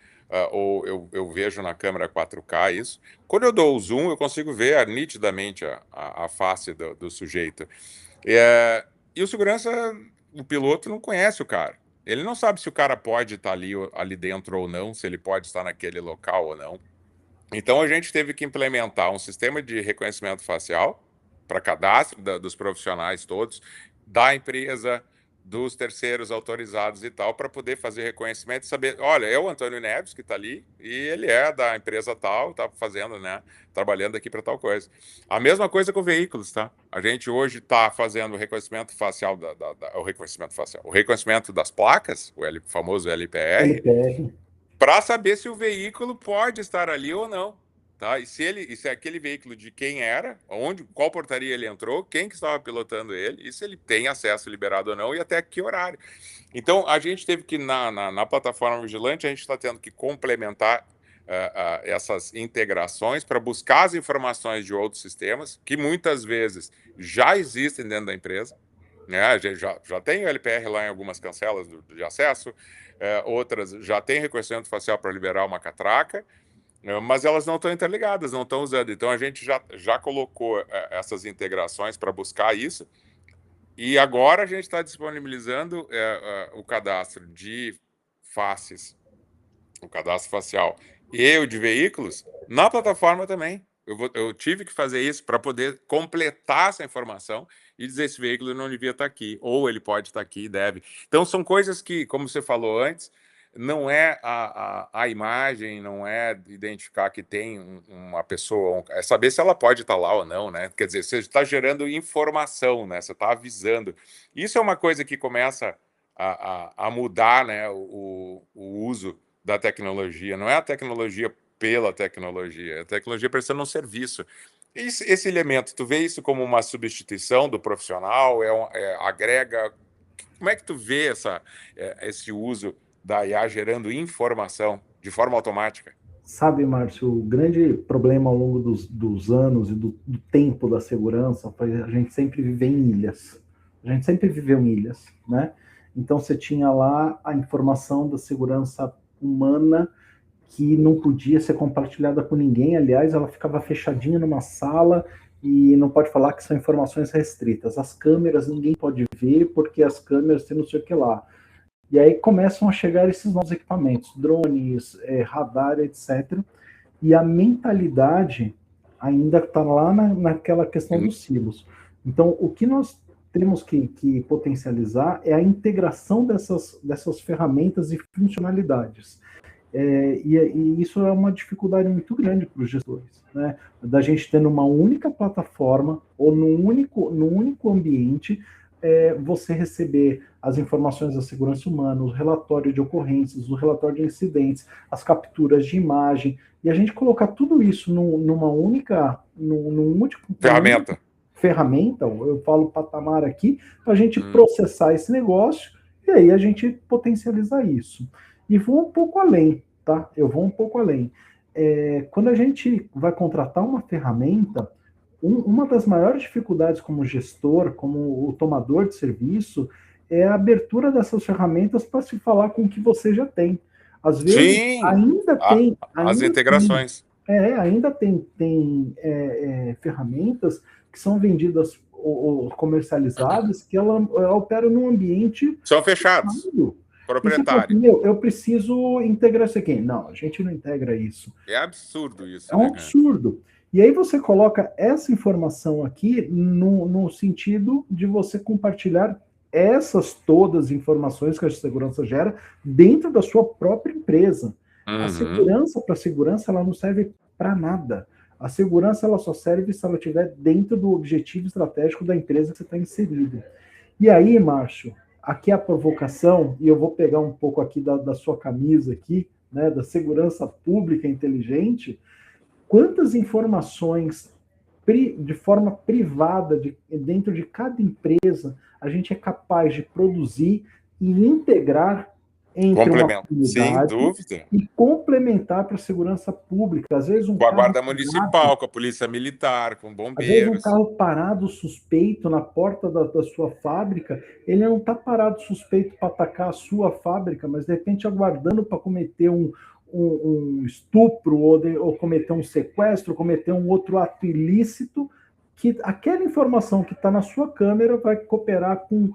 Ou eu vejo na câmera 4K isso. Quando eu dou o zoom, eu consigo ver nitidamente a face do sujeito. E o segurança, o piloto não conhece o cara. Ele não sabe se o cara pode estar ali dentro ou não, se ele pode estar naquele local ou não. Então a gente teve que implementar um sistema de reconhecimento facial para cadastro dos profissionais todos, da empresa, dos terceiros autorizados e tal, para poder fazer reconhecimento e saber, olha, é o Antônio Neves que está ali e ele é da empresa tal, está fazendo, né, trabalhando aqui para tal coisa. A mesma coisa com veículos, tá? A gente hoje está fazendo o reconhecimento facial o reconhecimento facial, o reconhecimento das placas, famoso LPR, LPR. para saber se o veículo pode estar ali ou não. Tá? E se aquele veículo de quem era, qual portaria ele entrou, quem que estava pilotando ele, e se ele tem acesso liberado ou não, e até que horário. Então, a gente teve que, na plataforma Vigilante, a gente está tendo que complementar essas integrações para buscar as informações de outros sistemas, que muitas vezes já existem dentro da empresa, né? A gente já tem o LPR lá em algumas cancelas de acesso, outras já tem reconhecimento facial para liberar uma catraca, mas elas não estão interligadas, não estão usando. Então a gente já colocou essas integrações para buscar isso, e agora a gente está disponibilizando o cadastro de faces, o cadastro facial e o de veículos na plataforma também. Eu tive que fazer isso para poder completar essa informação e dizer esse veículo não devia estar aqui, ou ele pode estar aqui e deve. Então, são coisas que, como você falou antes, não é a imagem, não é identificar que tem uma pessoa, é saber se ela pode estar lá ou não, né? Quer dizer, você está gerando informação, né? Você está avisando. Isso é uma coisa que começa a mudar, né? O uso da tecnologia. Não é a tecnologia pela tecnologia, a tecnologia prestando um serviço. Esse elemento, tu vê isso como uma substituição do profissional? Agrega? Como é que tu vê esse uso da IA gerando informação de forma automática? Sabe, Márcio, o grande problema ao longo dos anos e do tempo da segurança foi a gente sempre viver em ilhas. A gente sempre viveu em ilhas, né? Então você tinha lá a informação da segurança humana que não podia ser compartilhada com ninguém. Aliás, ela ficava fechadinha numa sala e não pode falar que são informações restritas. As câmeras ninguém pode ver porque as câmeras têm não sei o que lá. E aí começam a chegar esses novos equipamentos, drones, radar, etc. E a mentalidade ainda está lá naquela questão dos silos. Então, o que nós temos que potencializar é a integração dessas ferramentas e funcionalidades. E isso é uma dificuldade muito grande para os gestores, né? Da gente ter numa única plataforma ou num único ambiente você receber as informações da segurança humana, os relatórios de ocorrências, o relatório de incidentes, as capturas de imagem, e a gente colocar tudo isso numa única, numa Ferramenta. ferramenta, eu falo patamar aqui, para a gente processar esse negócio e aí a gente potencializar isso. E vou um pouco além, tá? Eu vou um pouco além. Quando a gente vai contratar uma ferramenta, uma das maiores dificuldades como gestor, como o tomador de serviço, é a abertura dessas ferramentas para se falar com o que você já tem. Às vezes, Sim, ainda tem. as integrações. Ainda tem ferramentas que são vendidas ou comercializadas que ela opera num ambiente São fechados, fechado. E você fala assim, proprietário. eu preciso integrar isso aqui. Não, a gente não integra isso. É absurdo isso, É um né, cara? absurdo. E aí você coloca essa informação aqui no sentido de você compartilhar essas todas as informações que a segurança gera dentro da sua própria empresa. A segurança para segurança ela não serve para nada. A segurança ela só serve se ela estiver dentro do objetivo estratégico da empresa que você está inserido. E aí, Márcio, aqui é a provocação, e eu vou pegar um pouco aqui da sua camisa aqui, né, da segurança pública inteligente. Quantas informações de forma privada dentro de cada empresa a gente é capaz de produzir e integrar entre uma Sem comunidade dúvida. e complementar para a segurança pública. Às vezes Com a guarda municipal, com a polícia militar, com às vezes um bombeiros. carro parado suspeito na porta da sua fábrica, ele não está parado suspeito para atacar a sua fábrica, mas de repente aguardando para cometer um estupro ou cometer um sequestro, cometer um outro ato ilícito, que aquela informação que está na sua câmera vai cooperar com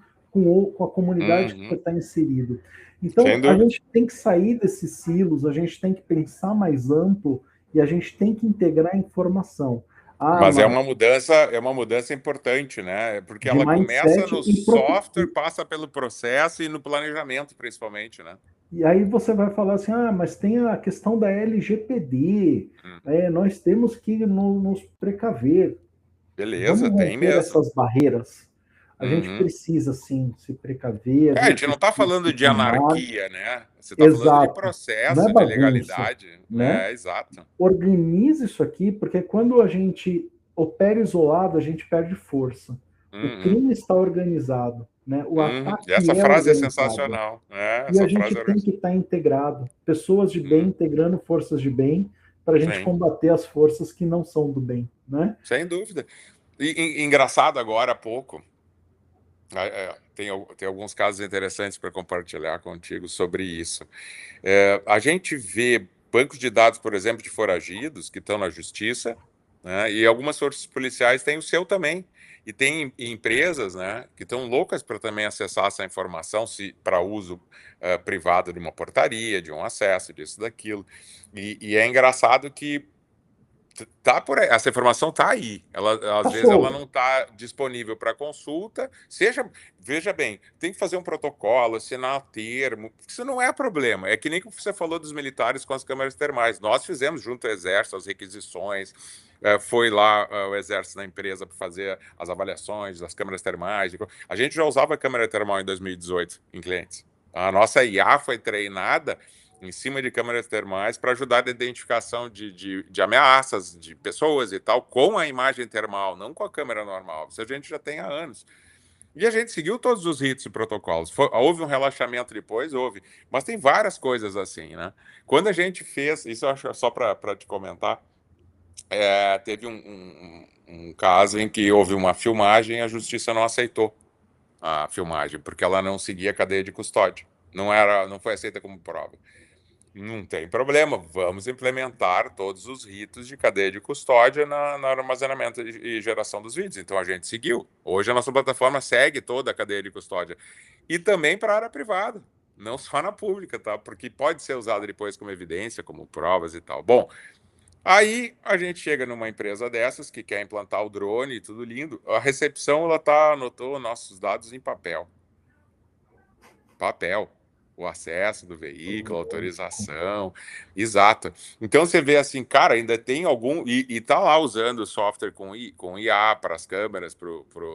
a comunidade que você está inserido. Então, a gente tem que sair desses silos, a gente tem que pensar mais amplo e a gente tem que integrar a informação. Mas é uma mudança importante, né? Porque De ela começa mindset no software, passa pelo processo e no planejamento, principalmente, né? E aí você vai falar assim, mas tem a questão da LGPD, nós temos que nos precaver. Beleza, Vamos tem romper mesmo. essas barreiras. A gente precisa, sim, se precaver. A gente não está precisa falando se de formar. anarquia, né? Você está falando de Exato. Não é processo, de bagunça, legalidade. né? Exato. Organize isso aqui, porque quando a gente opera isolado, a gente perde força. O crime está organizado, né? O Essa ataque é frase é organizado. sensacional. E a Essa gente frase é tem que estar integrado. Pessoas de bem integrando forças de bem para a gente Sim. combater as forças que não são do bem, né? Sem dúvida. E engraçado agora há pouco, tem alguns casos interessantes para compartilhar contigo sobre isso. A gente vê bancos de dados, por exemplo, de foragidos que estão na justiça, né, e algumas forças policiais têm o seu também. E tem empresas, né, que estão loucas para também acessar essa informação para uso privado de uma portaria, de um acesso, disso, daquilo. E é engraçado que Tá por aí, essa informação tá aí. Ela, às Tá vezes ela solto. não está disponível para consulta. Veja bem, tem que fazer um protocolo, assinar termo. Isso não é problema. É que nem que você falou dos militares com as câmaras termais. Nós fizemos junto ao Exército as requisições. Foi lá o Exército na empresa para fazer as avaliações das câmaras termais. A gente já usava a câmara termal em 2018 em clientes. A nossa IA foi treinada em cima de câmeras termais para ajudar na identificação de ameaças de pessoas e tal, com a imagem termal, não com a câmera normal. Isso a gente já tem há anos. E a gente seguiu todos os ritos e protocolos. Houve um relaxamento depois, houve, mas tem várias coisas assim, né? Quando a gente fez, isso eu acho só para te comentar, teve um caso em que houve uma filmagem e a justiça não aceitou a filmagem, porque ela não seguia a cadeia de custódia. Não foi aceita como prova. Não tem problema, vamos implementar todos os ritos de cadeia de custódia no armazenamento e geração dos vídeos. Então a gente seguiu. Hoje a nossa plataforma segue toda a cadeia de custódia. E também para a área privada, não só na pública, tá? Porque pode ser usada depois como evidência, como provas e tal. Bom, aí a gente chega numa empresa dessas que quer implantar o drone, tudo lindo. A recepção ela anotou nossos dados em papel. Papel. O acesso do veículo, a autorização, exato. Então você vê assim, cara, ainda tem algum. E tá lá usando software com IA para as câmeras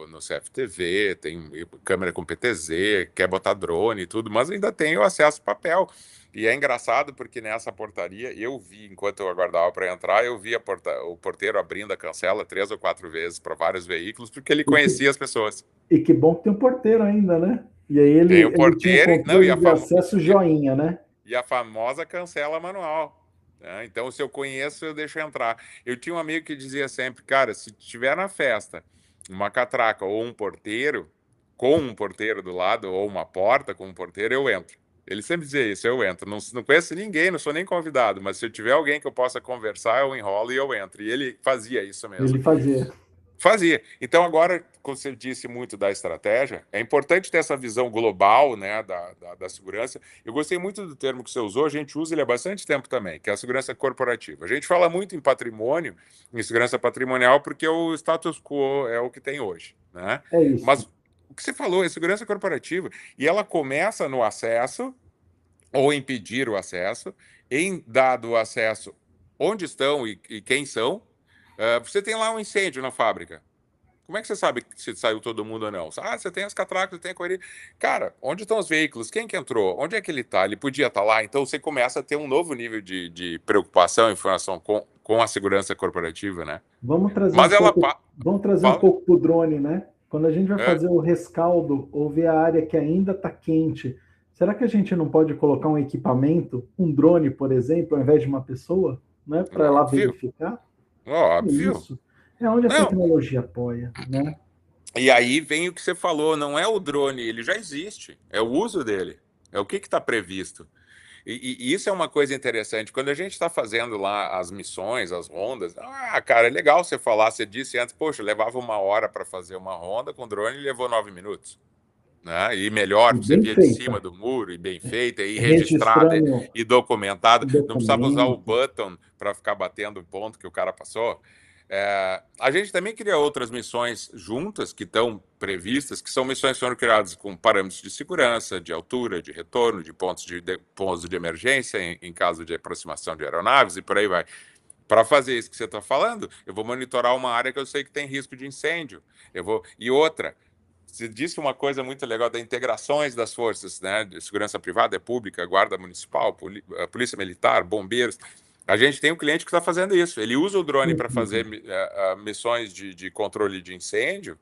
no CFTV, tem câmera com PTZ, quer botar drone e tudo, mas ainda tem o acesso papel. E é engraçado porque nessa portaria eu vi, enquanto eu aguardava para entrar, eu vi o porteiro abrindo a cancela 3 ou 4 vezes para vários veículos, porque ele E que, conhecia as pessoas. e que bom que tem um porteiro ainda, né? E aí ele, Tem o ele tinha um porteiro, não, controle de acesso joinha, né? e a famosa cancela manual. Né? Então, se eu conheço, eu deixo entrar. Eu tinha um amigo que dizia sempre, cara, se tiver na festa uma catraca ou um porteiro, com um porteiro do lado, ou uma porta com um porteiro, eu entro. Ele sempre dizia isso, eu entro. Não conheço ninguém, não sou nem convidado, mas se eu tiver alguém que eu possa conversar, eu enrolo e eu entro. E ele fazia isso mesmo. Ele fazia. Fazia. Então, agora, como você disse muito da estratégia, é importante ter essa visão global, né, da segurança. Eu gostei muito do termo que você usou, a gente usa ele há bastante tempo também, que é a segurança corporativa. A gente fala muito em patrimônio, em segurança patrimonial, porque o status quo é o que tem hoje, né? É isso. Mas o que você falou é segurança corporativa, e ela começa no acesso, ou impedir o acesso, em dado o acesso, onde estão e quem são. Você tem lá um incêndio na fábrica. Como é que você sabe se saiu todo mundo ou não? Ah, você tem as catracas, tem a correria. Cara, onde estão os veículos? Quem que entrou? Onde é que ele está? Ele podia estar lá. Então você começa a ter um novo nível de preocupação e informação com a segurança corporativa, né? Mas ela Vamos trazer um fala. pouco para o drone, né? Quando a gente vai É, fazer o rescaldo ou ver a área que ainda está quente, será que a gente não pode colocar um equipamento, um drone, por exemplo, ao invés de uma pessoa, né, para lá óbvio, verificar? É óbvio. isso. É onde a Não. tecnologia apoia, né? E aí vem o que você falou, não é o drone, ele já existe, é o uso dele, é o que está previsto. E isso é uma coisa interessante. Quando a gente está fazendo lá as missões, as rondas, cara, é legal você falar. Você disse antes, poxa, levava 1 hora para fazer uma ronda com drone e levou 9 minutos. Né? E melhor, E você bem via de cima feita, do muro, e bem feita, e registrada registrando e documentada. o Não precisava usar o documento. button para ficar batendo o ponto que o cara passou. A gente também cria outras missões juntas que estão previstas, que são missões que foram criadas com parâmetros de segurança, de altura, de retorno, de pontos de emergência em caso de aproximação de aeronaves e por aí vai. Para fazer isso que você está falando, eu vou monitorar uma área que eu sei que tem risco de incêndio. E outra, você disse uma coisa muito legal da integrações das forças, né, de segurança privada, é pública, guarda municipal, polícia militar, bombeiros. A gente tem um cliente que está fazendo isso. Ele usa o drone para fazer missões de controle de incêndio,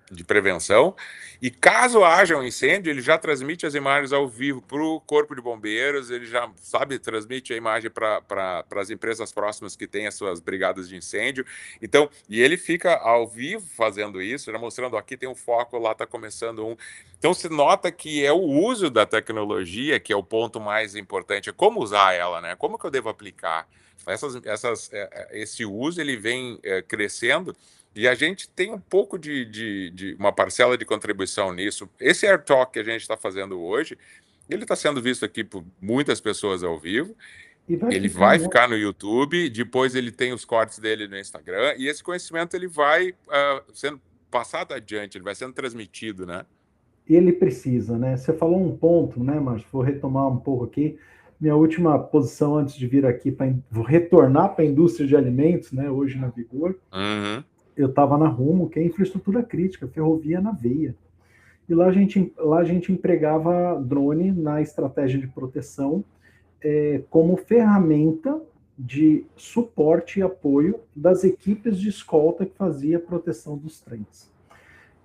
de prevenção, e caso haja um incêndio, ele já transmite as imagens ao vivo para o Corpo de Bombeiros, ele já, sabe, transmite a imagem para as empresas próximas que têm as suas brigadas de incêndio. Então, e ele fica ao vivo fazendo isso, já mostrando aqui tem um foco, lá está começando um. Então, se nota que é o uso da tecnologia que é o ponto mais importante, é como usar ela, né? Como que eu devo aplicar? Esse uso ele vem crescendo e a gente tem um pouco de uma parcela de contribuição nisso. Esse AirTalk que a gente está fazendo hoje, ele está sendo visto aqui por muitas pessoas ao vivo, E vai Ele ficar vai no... ficar no YouTube, depois ele tem os cortes dele no Instagram, e esse conhecimento ele vai sendo passado adiante, ele vai sendo transmitido, né? Ele precisa, né? Você falou um ponto, né, Márcio? Vou retomar um pouco aqui. Minha última posição antes de vir aqui para retornar para a indústria de alimentos, né? Hoje na Vigor, Uhum. eu estava na Rumo, que é infraestrutura crítica, ferrovia na veia. E lá a gente empregava drone na estratégia de proteção como ferramenta de suporte e apoio das equipes de escolta que fazia a proteção dos trens.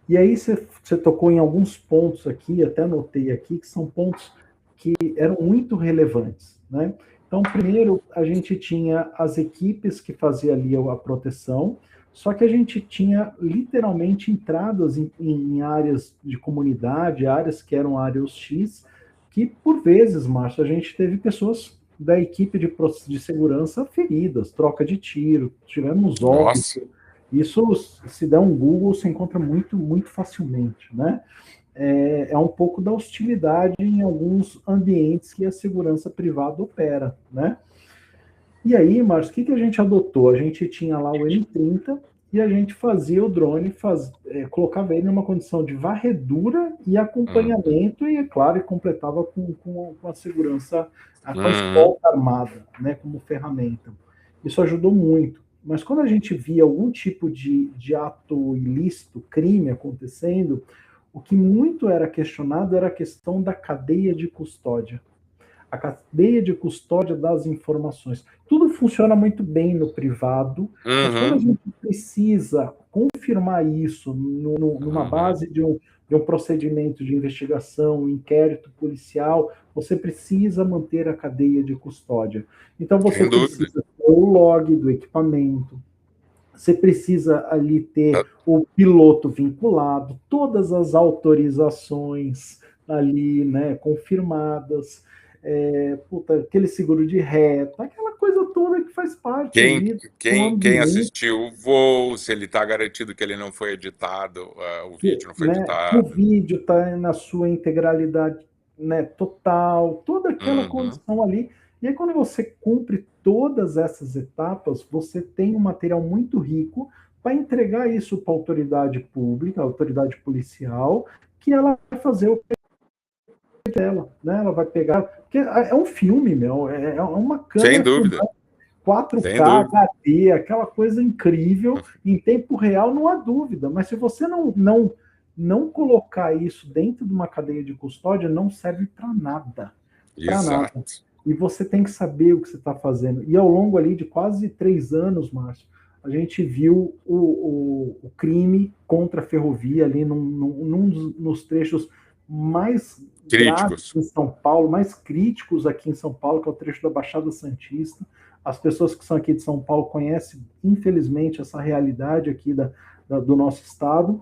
E aí você tocou em alguns pontos aqui, até anotei aqui, que são pontos que eram muito relevantes, né? Então, primeiro, a gente tinha as equipes que faziam ali a proteção, só que a gente tinha literalmente entradas em áreas de comunidade, áreas que eram áreas X, que por vezes, Márcio, a gente teve pessoas da equipe de segurança feridas, troca de tiro, tivemos Nossa. óbito. Isso, se der um Google, se encontra muito, muito facilmente, né? É um pouco da hostilidade em alguns ambientes que a segurança privada opera, né? E aí, Márcio, o que a gente adotou? A gente tinha lá o M30 e a gente fazia o drone, colocava ele numa condição de varredura e acompanhamento, e, é claro, e completava com a segurança, com a Uhum. escolta armada, né, como ferramenta. Isso ajudou muito. Mas quando a gente via algum tipo de ato ilícito, crime acontecendo, o que muito era questionado era a questão da cadeia de custódia, a cadeia de custódia das informações. Tudo funciona muito bem no privado, mas quando a Uhum. gente precisa confirmar isso numa Uhum. base de um procedimento de investigação, um inquérito policial, você precisa manter a cadeia de custódia. Então você Sem dúvida. precisa ter o log do equipamento, você precisa ali ter o piloto vinculado, todas as autorizações ali, né, confirmadas, aquele seguro de reta, aquela coisa toda que faz parte Quem, ali do quem ambiente, assistiu o voo, se ele está garantido que ele não foi editado, o vídeo não foi né? O editado. vídeo está na sua integralidade, né, total, toda aquela Uhum. condição ali. E aí, quando você cumpre todas essas etapas, você tem um material muito rico para entregar isso para a autoridade pública, a autoridade policial, que ela vai fazer o dela, né? Ela vai pegar. Porque é um filme, meu, é uma Sem câmera dúvida. filmada Sem 4K, dúvida. HD, aquela coisa incrível, em tempo real, não há dúvida. Mas se você não colocar isso dentro de uma cadeia de custódia, não serve para nada. Para nada. Exato. E você tem que saber o que você está fazendo. E ao longo ali de quase 3 anos, Márcio, a gente viu o crime contra a ferrovia ali nos trechos mais graves Críticos. em São Paulo, mais críticos aqui em São Paulo, que é o trecho da Baixada Santista. As pessoas que são aqui de São Paulo conhecem, infelizmente, essa realidade aqui do nosso estado.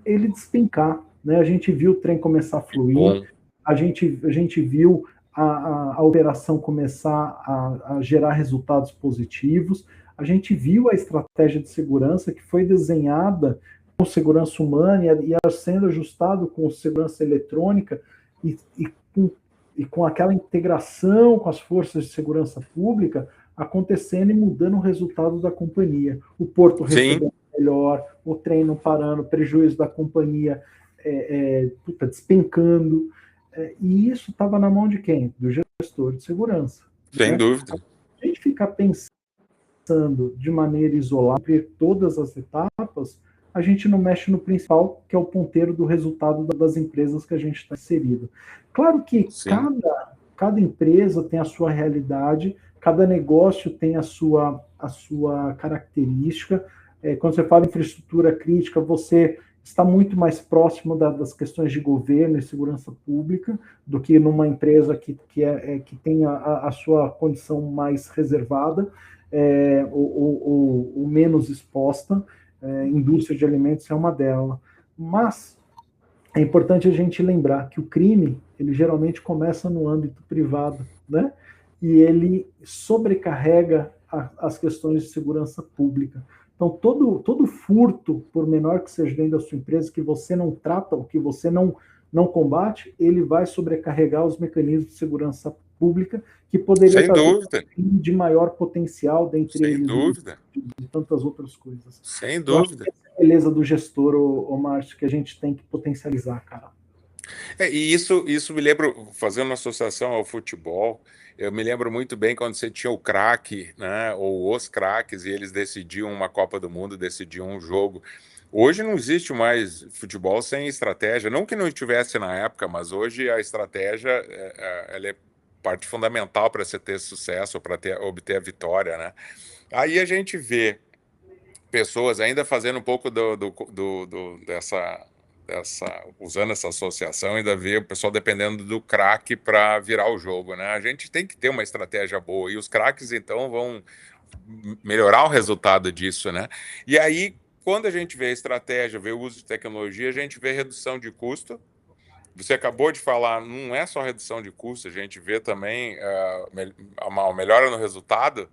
Ele despencar, né? A gente viu o trem começar a Que fluir, bom. a gente viu a operação começar a gerar resultados positivos, a gente viu a estratégia de segurança que foi desenhada com segurança humana e sendo ajustado com segurança eletrônica e com aquela integração com as forças de segurança pública acontecendo e mudando o resultado da companhia. O porto Sim, recebendo melhor, o trem não parando, prejuízo da companhia despencando. E isso estava na mão de quem? Do gestor de segurança. sem Né? dúvida. A gente ficar pensando de maneira isolada, todas as etapas, a gente não mexe no principal, que é o ponteiro do resultado das empresas que a gente está inserido. Claro que Sim. cada empresa tem a sua realidade, cada negócio tem a sua característica. Quando você fala em infraestrutura crítica, você está muito mais próximo das questões de governo e segurança pública do que numa empresa que tem a sua condição mais reservada, ou menos exposta. Indústria de alimentos é uma delas. Mas é importante a gente lembrar que o crime, ele geralmente começa no âmbito privado, né? E ele sobrecarrega as questões de segurança pública. Então, todo furto, por menor que seja dentro da sua empresa, que você não trata, ou que você não combate, ele vai sobrecarregar os mecanismos de segurança pública que poderia Sem trazer dúvida, de maior potencial dentre sem eles dúvida, de tantas outras coisas. sem Eu acho que dúvida. essa é a beleza do gestor, ô Márcio, que a gente tem que potencializar, cara. E isso me lembra, fazendo uma associação ao futebol, eu me lembro muito bem quando você tinha o craque, né, ou os craques, e eles decidiam uma Copa do Mundo, decidiam um jogo. Hoje não existe mais futebol sem estratégia, não que não tivesse na época, mas hoje a estratégia ela é parte fundamental para você ter sucesso, para obter a vitória, né? Aí a gente vê pessoas ainda fazendo um pouco usando essa associação, ainda vê o pessoal dependendo do craque para virar o jogo, né? A gente tem que ter uma estratégia boa e os craques então vão melhorar o resultado disso, né? E aí, quando a gente vê a estratégia, vê o uso de tecnologia, a gente vê redução de custo. Você acabou de falar, não é só redução de custo, a gente vê também uma melhora no resultado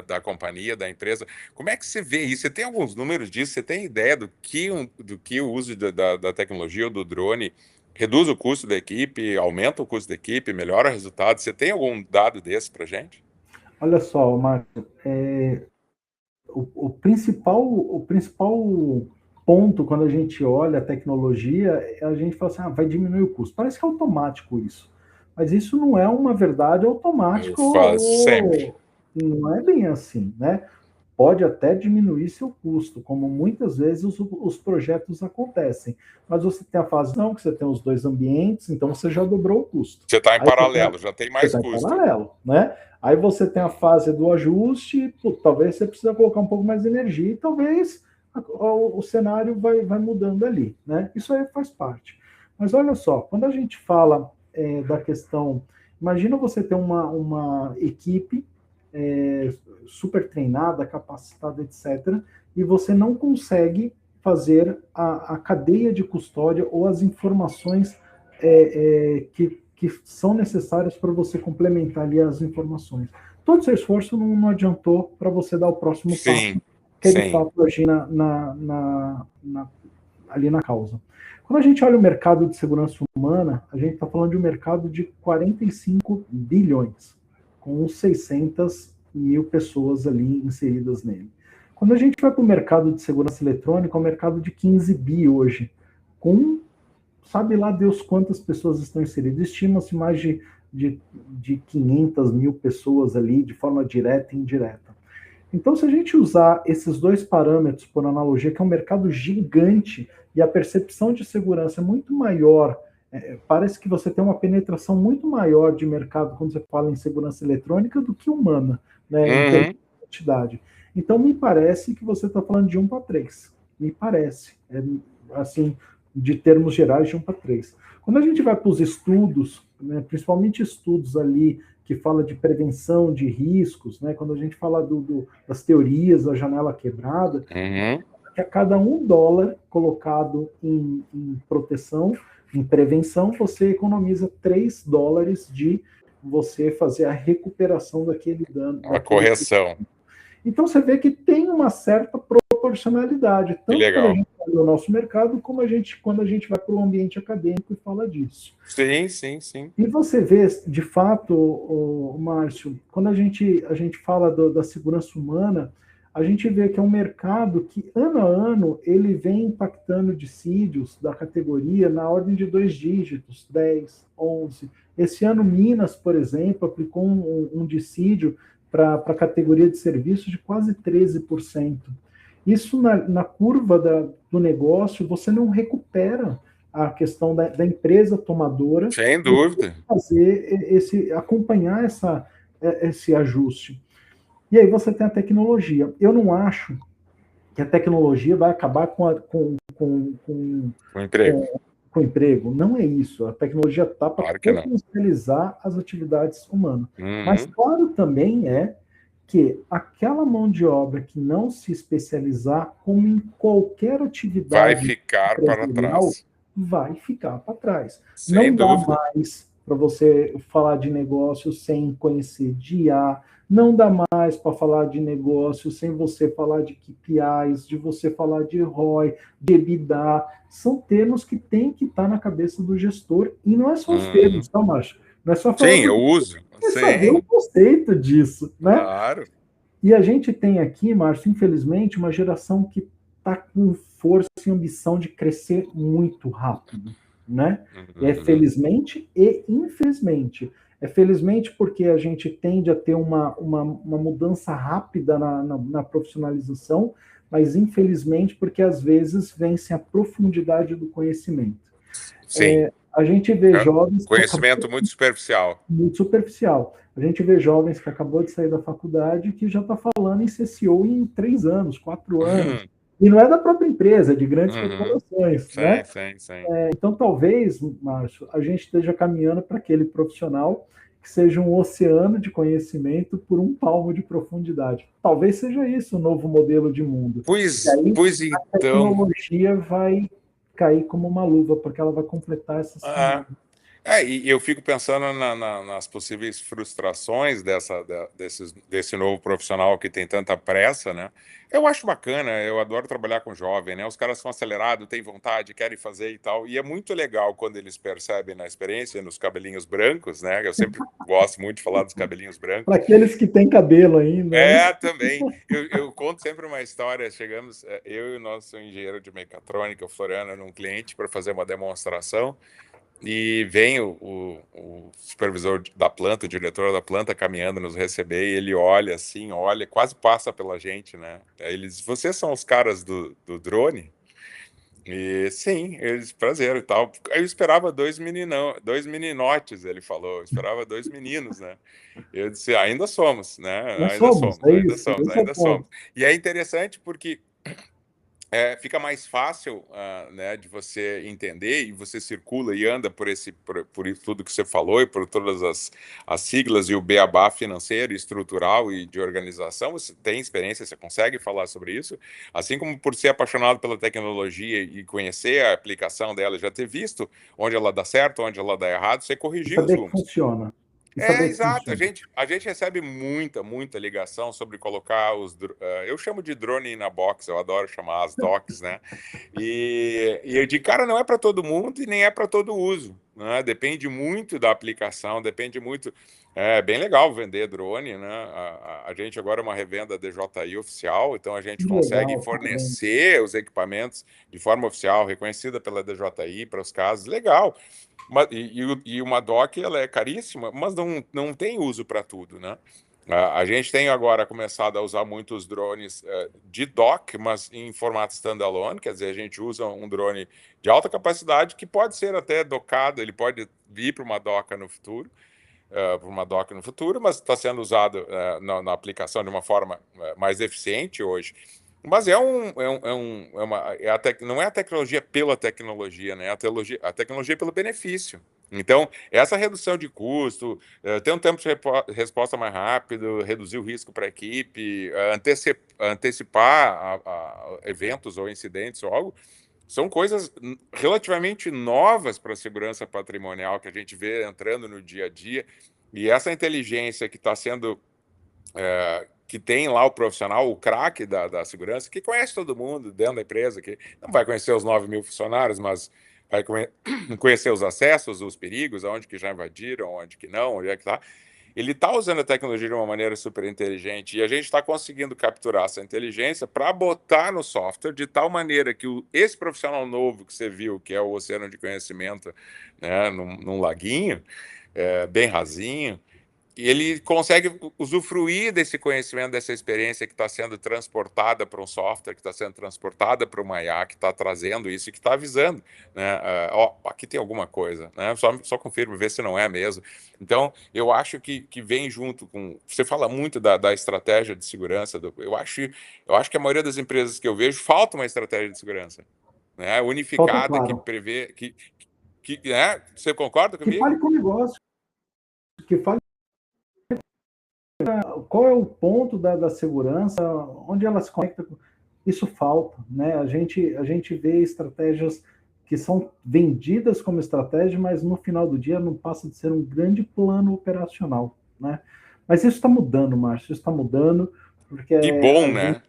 da companhia, da empresa. Como é que você vê isso? Você tem alguns números disso? Você tem ideia do que o uso da tecnologia ou do drone reduz o custo da equipe, aumenta o custo da equipe, melhora o resultado? Você tem algum dado desse para gente? Olha só, Márcio, o principal ponto quando a gente olha a tecnologia, a gente fala assim, vai diminuir o custo. Parece que é automático isso. Mas isso não é uma verdade Eu automática faço sempre. ou não é bem assim, né? Pode até diminuir seu custo, como muitas vezes os projetos acontecem. Mas você tem a fase não, que você tem os dois ambientes, então você já dobrou o custo. Você está em Aí você tem, paralelo, já tem você mais está em custo. paralelo, né? Aí você tem a fase do ajuste, talvez você precisa colocar um pouco mais de energia e talvez o cenário vai mudando ali, né? Isso aí faz parte. Mas olha só, quando a gente fala da questão, imagina você ter uma equipe é, super treinada, capacitada, etc., e você não consegue fazer a cadeia de custódia ou as informações que são necessárias para você complementar ali as informações. Todo seu esforço não adiantou para você dar o próximo passo, Sim, que é de sim. fato agir ali na causa. Quando a gente olha o mercado de segurança humana, a gente está falando de um mercado de 45 bilhões, com uns 600 mil pessoas ali inseridas nele. Quando a gente vai para o mercado de segurança eletrônica, é um mercado de 15 bi hoje, com sabe lá Deus quantas pessoas estão inseridas. Estima-se mais de 500 mil pessoas ali, de forma direta e indireta. Então, se a gente usar esses dois parâmetros por analogia, que é um mercado gigante e a percepção de segurança é muito maior, parece que você tem uma penetração muito maior de mercado quando você fala em segurança eletrônica do que humana, né, em termos de quantidade. Então, me parece que você está falando de 1 para 3. Me parece. Assim, de termos gerais, de 1 para 3. Quando a gente vai para os estudos, né, principalmente estudos ali que fala de prevenção de riscos, né? Quando a gente fala das teorias da janela quebrada, que a cada $1 colocado em proteção, em prevenção, você economiza $3 de você fazer a recuperação daquele dano. A correção. Então você vê que tem uma certa proporcionalidade, tanto quando a gente vai no nosso mercado, como quando a gente vai para o ambiente acadêmico e fala disso. Sim, sim, sim. E você vê, de fato, Márcio, quando a gente fala da segurança humana, a gente vê que é um mercado que, ano a ano, ele vem impactando dissídios da categoria na ordem de 2 dígitos, 10, 11. Esse ano, Minas, por exemplo, aplicou um dissídio para a categoria de serviços de quase 13%. Isso na curva do negócio, você não recupera a questão da empresa tomadora. Sem dúvida. Acompanhar esse ajuste. E aí você tem a tecnologia. Eu não acho que a tecnologia vai acabar com o emprego. Com o emprego. Não é isso. A tecnologia está para potencializar as atividades humanas. Mas claro também que aquela mão de obra que não se especializar, como em qualquer atividade, vai ficar para trás. Vai ficar para trás. Sem não dúvida. dá mais para você falar de negócio sem conhecer de IA, não dá mais para falar de negócio sem você falar de KPIs, de você falar de ROI, de EBITDA. São termos que tem que estar na cabeça do gestor, e não é só os termos, tá, Márcio? Não é só falar Sim, eu bonito, uso. é saber o Sim, conceito disso, né? claro. E a gente tem aqui, Márcio, infelizmente, uma geração que está com força e ambição de crescer muito rápido, né? E é Uhum. felizmente e infelizmente. É felizmente porque a gente tende a ter uma mudança rápida na profissionalização, mas infelizmente porque às vezes vence a profundidade do conhecimento. Sim. A gente vê É jovens que acabam conhecimento muito superficial. muito superficial. A gente vê jovens que acabou de sair da faculdade que já está falando em ser CEO em 3 anos, 4 anos. Uhum. E não é da própria empresa, é de grandes Uhum. corporações, Sim, né? sim, sim. Então, talvez, Márcio, a gente esteja caminhando para aquele profissional que seja um oceano de conhecimento por um palmo de profundidade. Talvez seja isso o novo modelo de mundo. E aí Pois a então. tecnologia vai cair como uma luva, porque ela vai completar essas Ah, camadas. e eu fico pensando nas possíveis frustrações desse novo profissional que tem tanta pressa, né? Eu acho bacana, eu adoro trabalhar com jovem, né? Os caras são acelerados, têm vontade, querem fazer e tal. E é muito legal quando eles percebem na experiência, nos cabelinhos brancos, né? Eu sempre gosto muito de falar dos cabelinhos Para brancos. aqueles que têm cabelo ainda, né? É, também. Eu conto sempre uma história. Chegamos, eu e o nosso engenheiro de mecatrônica, o Floriano, num cliente para fazer uma demonstração. E vem o supervisor da planta, o diretor da planta caminhando nos receber, e ele olha assim, olha, quase passa pela gente, né? Aí ele diz, vocês são os caras do drone? E sim, eles, prazer e tal. Aí eu esperava dois meninão, dois meninotes, ele falou, eu esperava dois meninos, né? Eu disse, ainda somos, né? Nós Ainda somos, somos, é ainda isso, somos, esse é o ainda somos. ponto. E é interessante porque fica mais fácil, né, de você entender e você circula e anda por isso tudo que você falou e por todas as siglas e o beabá financeiro, estrutural e de organização. Você tem experiência, você consegue falar sobre isso, assim como por ser apaixonado pela tecnologia e conhecer a aplicação dela, já ter visto onde ela dá certo, onde ela dá errado, você E corrigir os saber que rumos. funciona. E É, saber que exato. funciona. A gente recebe muita ligação sobre colocar eu chamo de drone na box, eu adoro chamar as docks, né? E de cara não é para todo mundo e nem é para todo uso, né? Depende muito da aplicação, depende muito. É bem legal vender drone, né? A gente agora é uma revenda DJI oficial, então a gente Que consegue legal, parabéns. fornecer os equipamentos de forma oficial, reconhecida pela DJI para os casos. Legal. E uma dock ela é caríssima, mas não tem uso para tudo, né? A gente tem agora começado a usar muitos drones de dock, mas em formato standalone, quer dizer, a gente usa um drone de alta capacidade que pode ser até docado, ele pode vir para uma doca no futuro, para uma dock no futuro, mas está sendo usado na aplicação de uma forma mais eficiente hoje. Mas não é a tecnologia pela tecnologia, né? A tecnologia pelo benefício. Então, essa redução de custo, ter um tempo de resposta mais rápido, reduzir o risco para a equipe, antecipar eventos ou incidentes ou algo, são coisas relativamente novas para a segurança patrimonial que a gente vê entrando no dia a dia. E essa inteligência que está sendo que tem lá o profissional, o craque da segurança, que conhece todo mundo dentro da empresa, que não vai conhecer os 9.000 funcionários, mas vai conhecer os acessos, os perigos, aonde que já invadiram, onde que não, onde é que está. Ele está usando a tecnologia de uma maneira super inteligente e a gente está conseguindo capturar essa inteligência para botar no software de tal maneira que esse profissional novo que você viu, que é o oceano de conhecimento, né, num laguinho, bem rasinho, e ele consegue usufruir desse conhecimento, dessa experiência que está sendo transportada para um software, que está sendo transportada para uma IA, que está trazendo isso e que está avisando, né? Aqui tem alguma coisa, né? Só confirme, vê se não é mesmo. Então, eu acho que vem junto com. Você fala muito da estratégia de segurança. Eu acho que a maioria das empresas que eu vejo falta uma estratégia de segurança, né? Falta Unificada, que claro. prevê. Né? Você concorda Que comigo? fale com o negócio, que fale qual é o ponto da segurança, onde ela se conecta. Isso falta, né? A gente vê estratégias que são vendidas como estratégia, mas no final do dia não passa de ser um grande plano operacional, né? Mas isso está mudando, Márcio, isso está mudando, porque Que a bom, gente, né?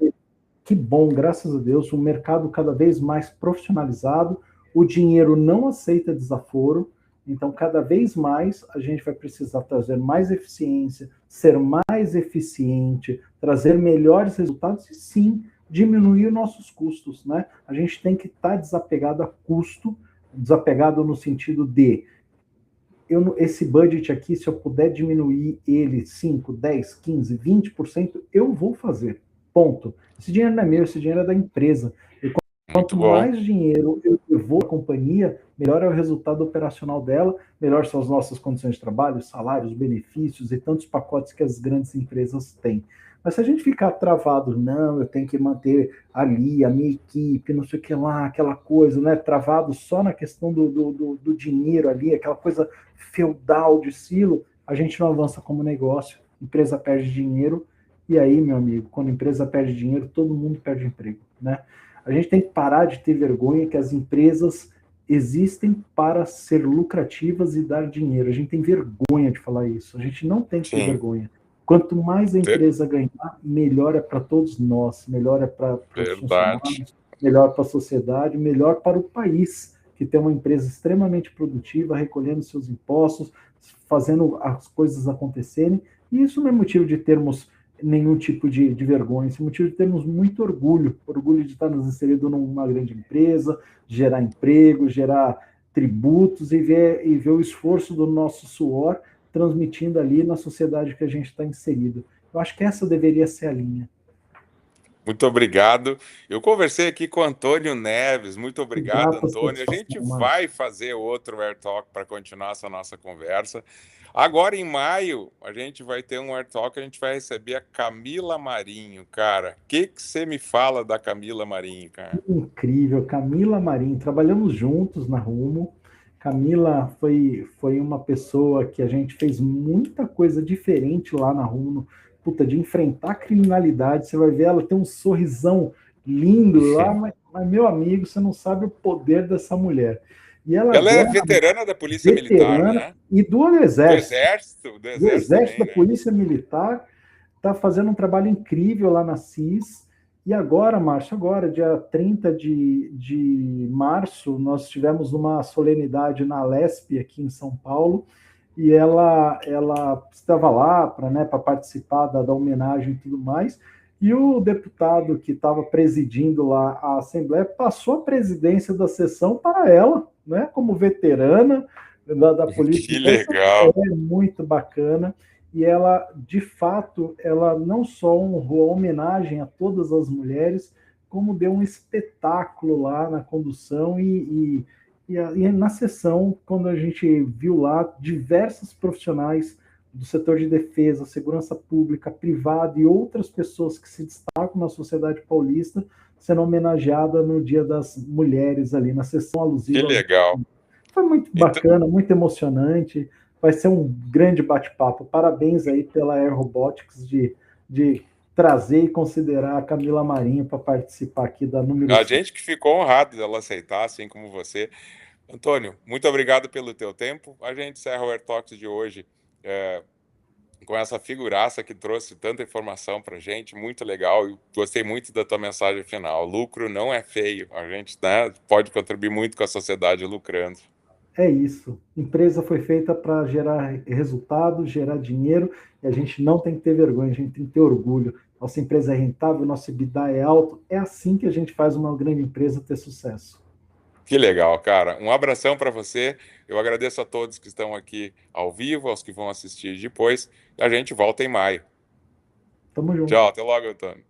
que bom, graças a Deus, o mercado cada vez mais profissionalizado, o dinheiro não aceita desaforo, Então, cada vez mais a gente vai precisar trazer mais eficiência, ser mais eficiente, trazer melhores resultados e sim diminuir nossos custos, né? A gente tem que estar desapegado a custo, desapegado no sentido de esse budget aqui, se eu puder diminuir ele 5, 10, 15, 20%, eu vou fazer. Ponto. Esse dinheiro não é meu, esse dinheiro é da empresa. E quanto mais dinheiro eu vou à companhia, melhor é o resultado operacional dela, melhor são as nossas condições de trabalho, salários, benefícios e tantos pacotes que as grandes empresas têm. Mas se a gente ficar travado, não, eu tenho que manter ali a minha equipe, não sei o que lá, aquela coisa, né? Travado só na questão do dinheiro ali, aquela coisa feudal de silo, a gente não avança como negócio, a empresa perde dinheiro, e aí, meu amigo, quando a empresa perde dinheiro, todo mundo perde emprego, né? A gente tem que parar de ter vergonha que as empresas existem para ser lucrativas e dar dinheiro. A gente tem vergonha de falar isso. A gente não tem que ter vergonha. Quanto mais a empresa ganhar, melhor é para todos nós, melhor é para os funcionários, melhor para a sociedade, melhor para o país, que tem uma empresa extremamente produtiva, recolhendo seus impostos, fazendo as coisas acontecerem. E isso não é motivo de termos nenhum tipo de vergonha, isso é motivo de termos muito orgulho de estar nos inserido numa grande empresa, gerar emprego, gerar tributos e ver o esforço do nosso suor transmitindo ali na sociedade que a gente está inserido. Eu acho que essa deveria ser a linha. Muito obrigado. Eu conversei aqui com o Antônio Neves. Muito obrigado, Antônio. A gente vai fazer outro Air Talk para continuar essa nossa conversa. Agora, em maio, a gente vai ter um Air Talk, a gente vai receber a Camila Marinho, cara. O que você me fala da Camila Marinho, cara? Incrível, Camila Marinho. Trabalhamos juntos na Rumo. Camila foi uma pessoa que a gente fez muita coisa diferente lá na Rumo, puta, de enfrentar a criminalidade. Você vai ver, ela tem um sorrisão lindo lá, mas meu amigo, você não sabe o poder dessa mulher. E ela é veterana da Polícia Militar, né? E do Exército. Do Exército também, da Polícia Militar. Está fazendo um trabalho incrível lá na CIS. E agora, Márcio, dia 30 de março, nós tivemos uma solenidade na Lesp, aqui em São Paulo, e ela estava lá para participar da homenagem e tudo mais, e o deputado que estava presidindo lá a Assembleia passou a presidência da sessão para ela, né, como veterana da polícia. Que legal! É muito bacana. E ela, de fato, ela não só honrou a homenagem a todas as mulheres, como deu um espetáculo lá na condução e na sessão, quando a gente viu lá diversos profissionais do setor de defesa, segurança pública, privada e outras pessoas que se destacam na sociedade paulista sendo homenageada no Dia das Mulheres ali, na sessão alusiva. Que legal! Foi muito bacana, muito emocionante. Vai ser um grande bate-papo. Parabéns aí pela Air Robotics de trazer e considerar a Camila Marinho para participar aqui da número 5. A gente que ficou honrado dela aceitar, assim como você. Antônio, muito obrigado pelo teu tempo. A gente encerra o Air Talks de hoje com essa figuraça que trouxe tanta informação para a gente, muito legal. Eu gostei muito da tua mensagem final. Lucro não é feio. A gente pode contribuir muito com a sociedade lucrando. É isso. Empresa foi feita para gerar resultado, gerar dinheiro, e a gente não tem que ter vergonha, a gente tem que ter orgulho. Nossa empresa é rentável, nosso EBITDA é alto. É assim que a gente faz uma grande empresa ter sucesso. Que legal, cara. Um abração para você. Eu agradeço a todos que estão aqui ao vivo, aos que vão assistir depois. A gente volta em maio. Tamo junto. Tchau, até logo, Antônio.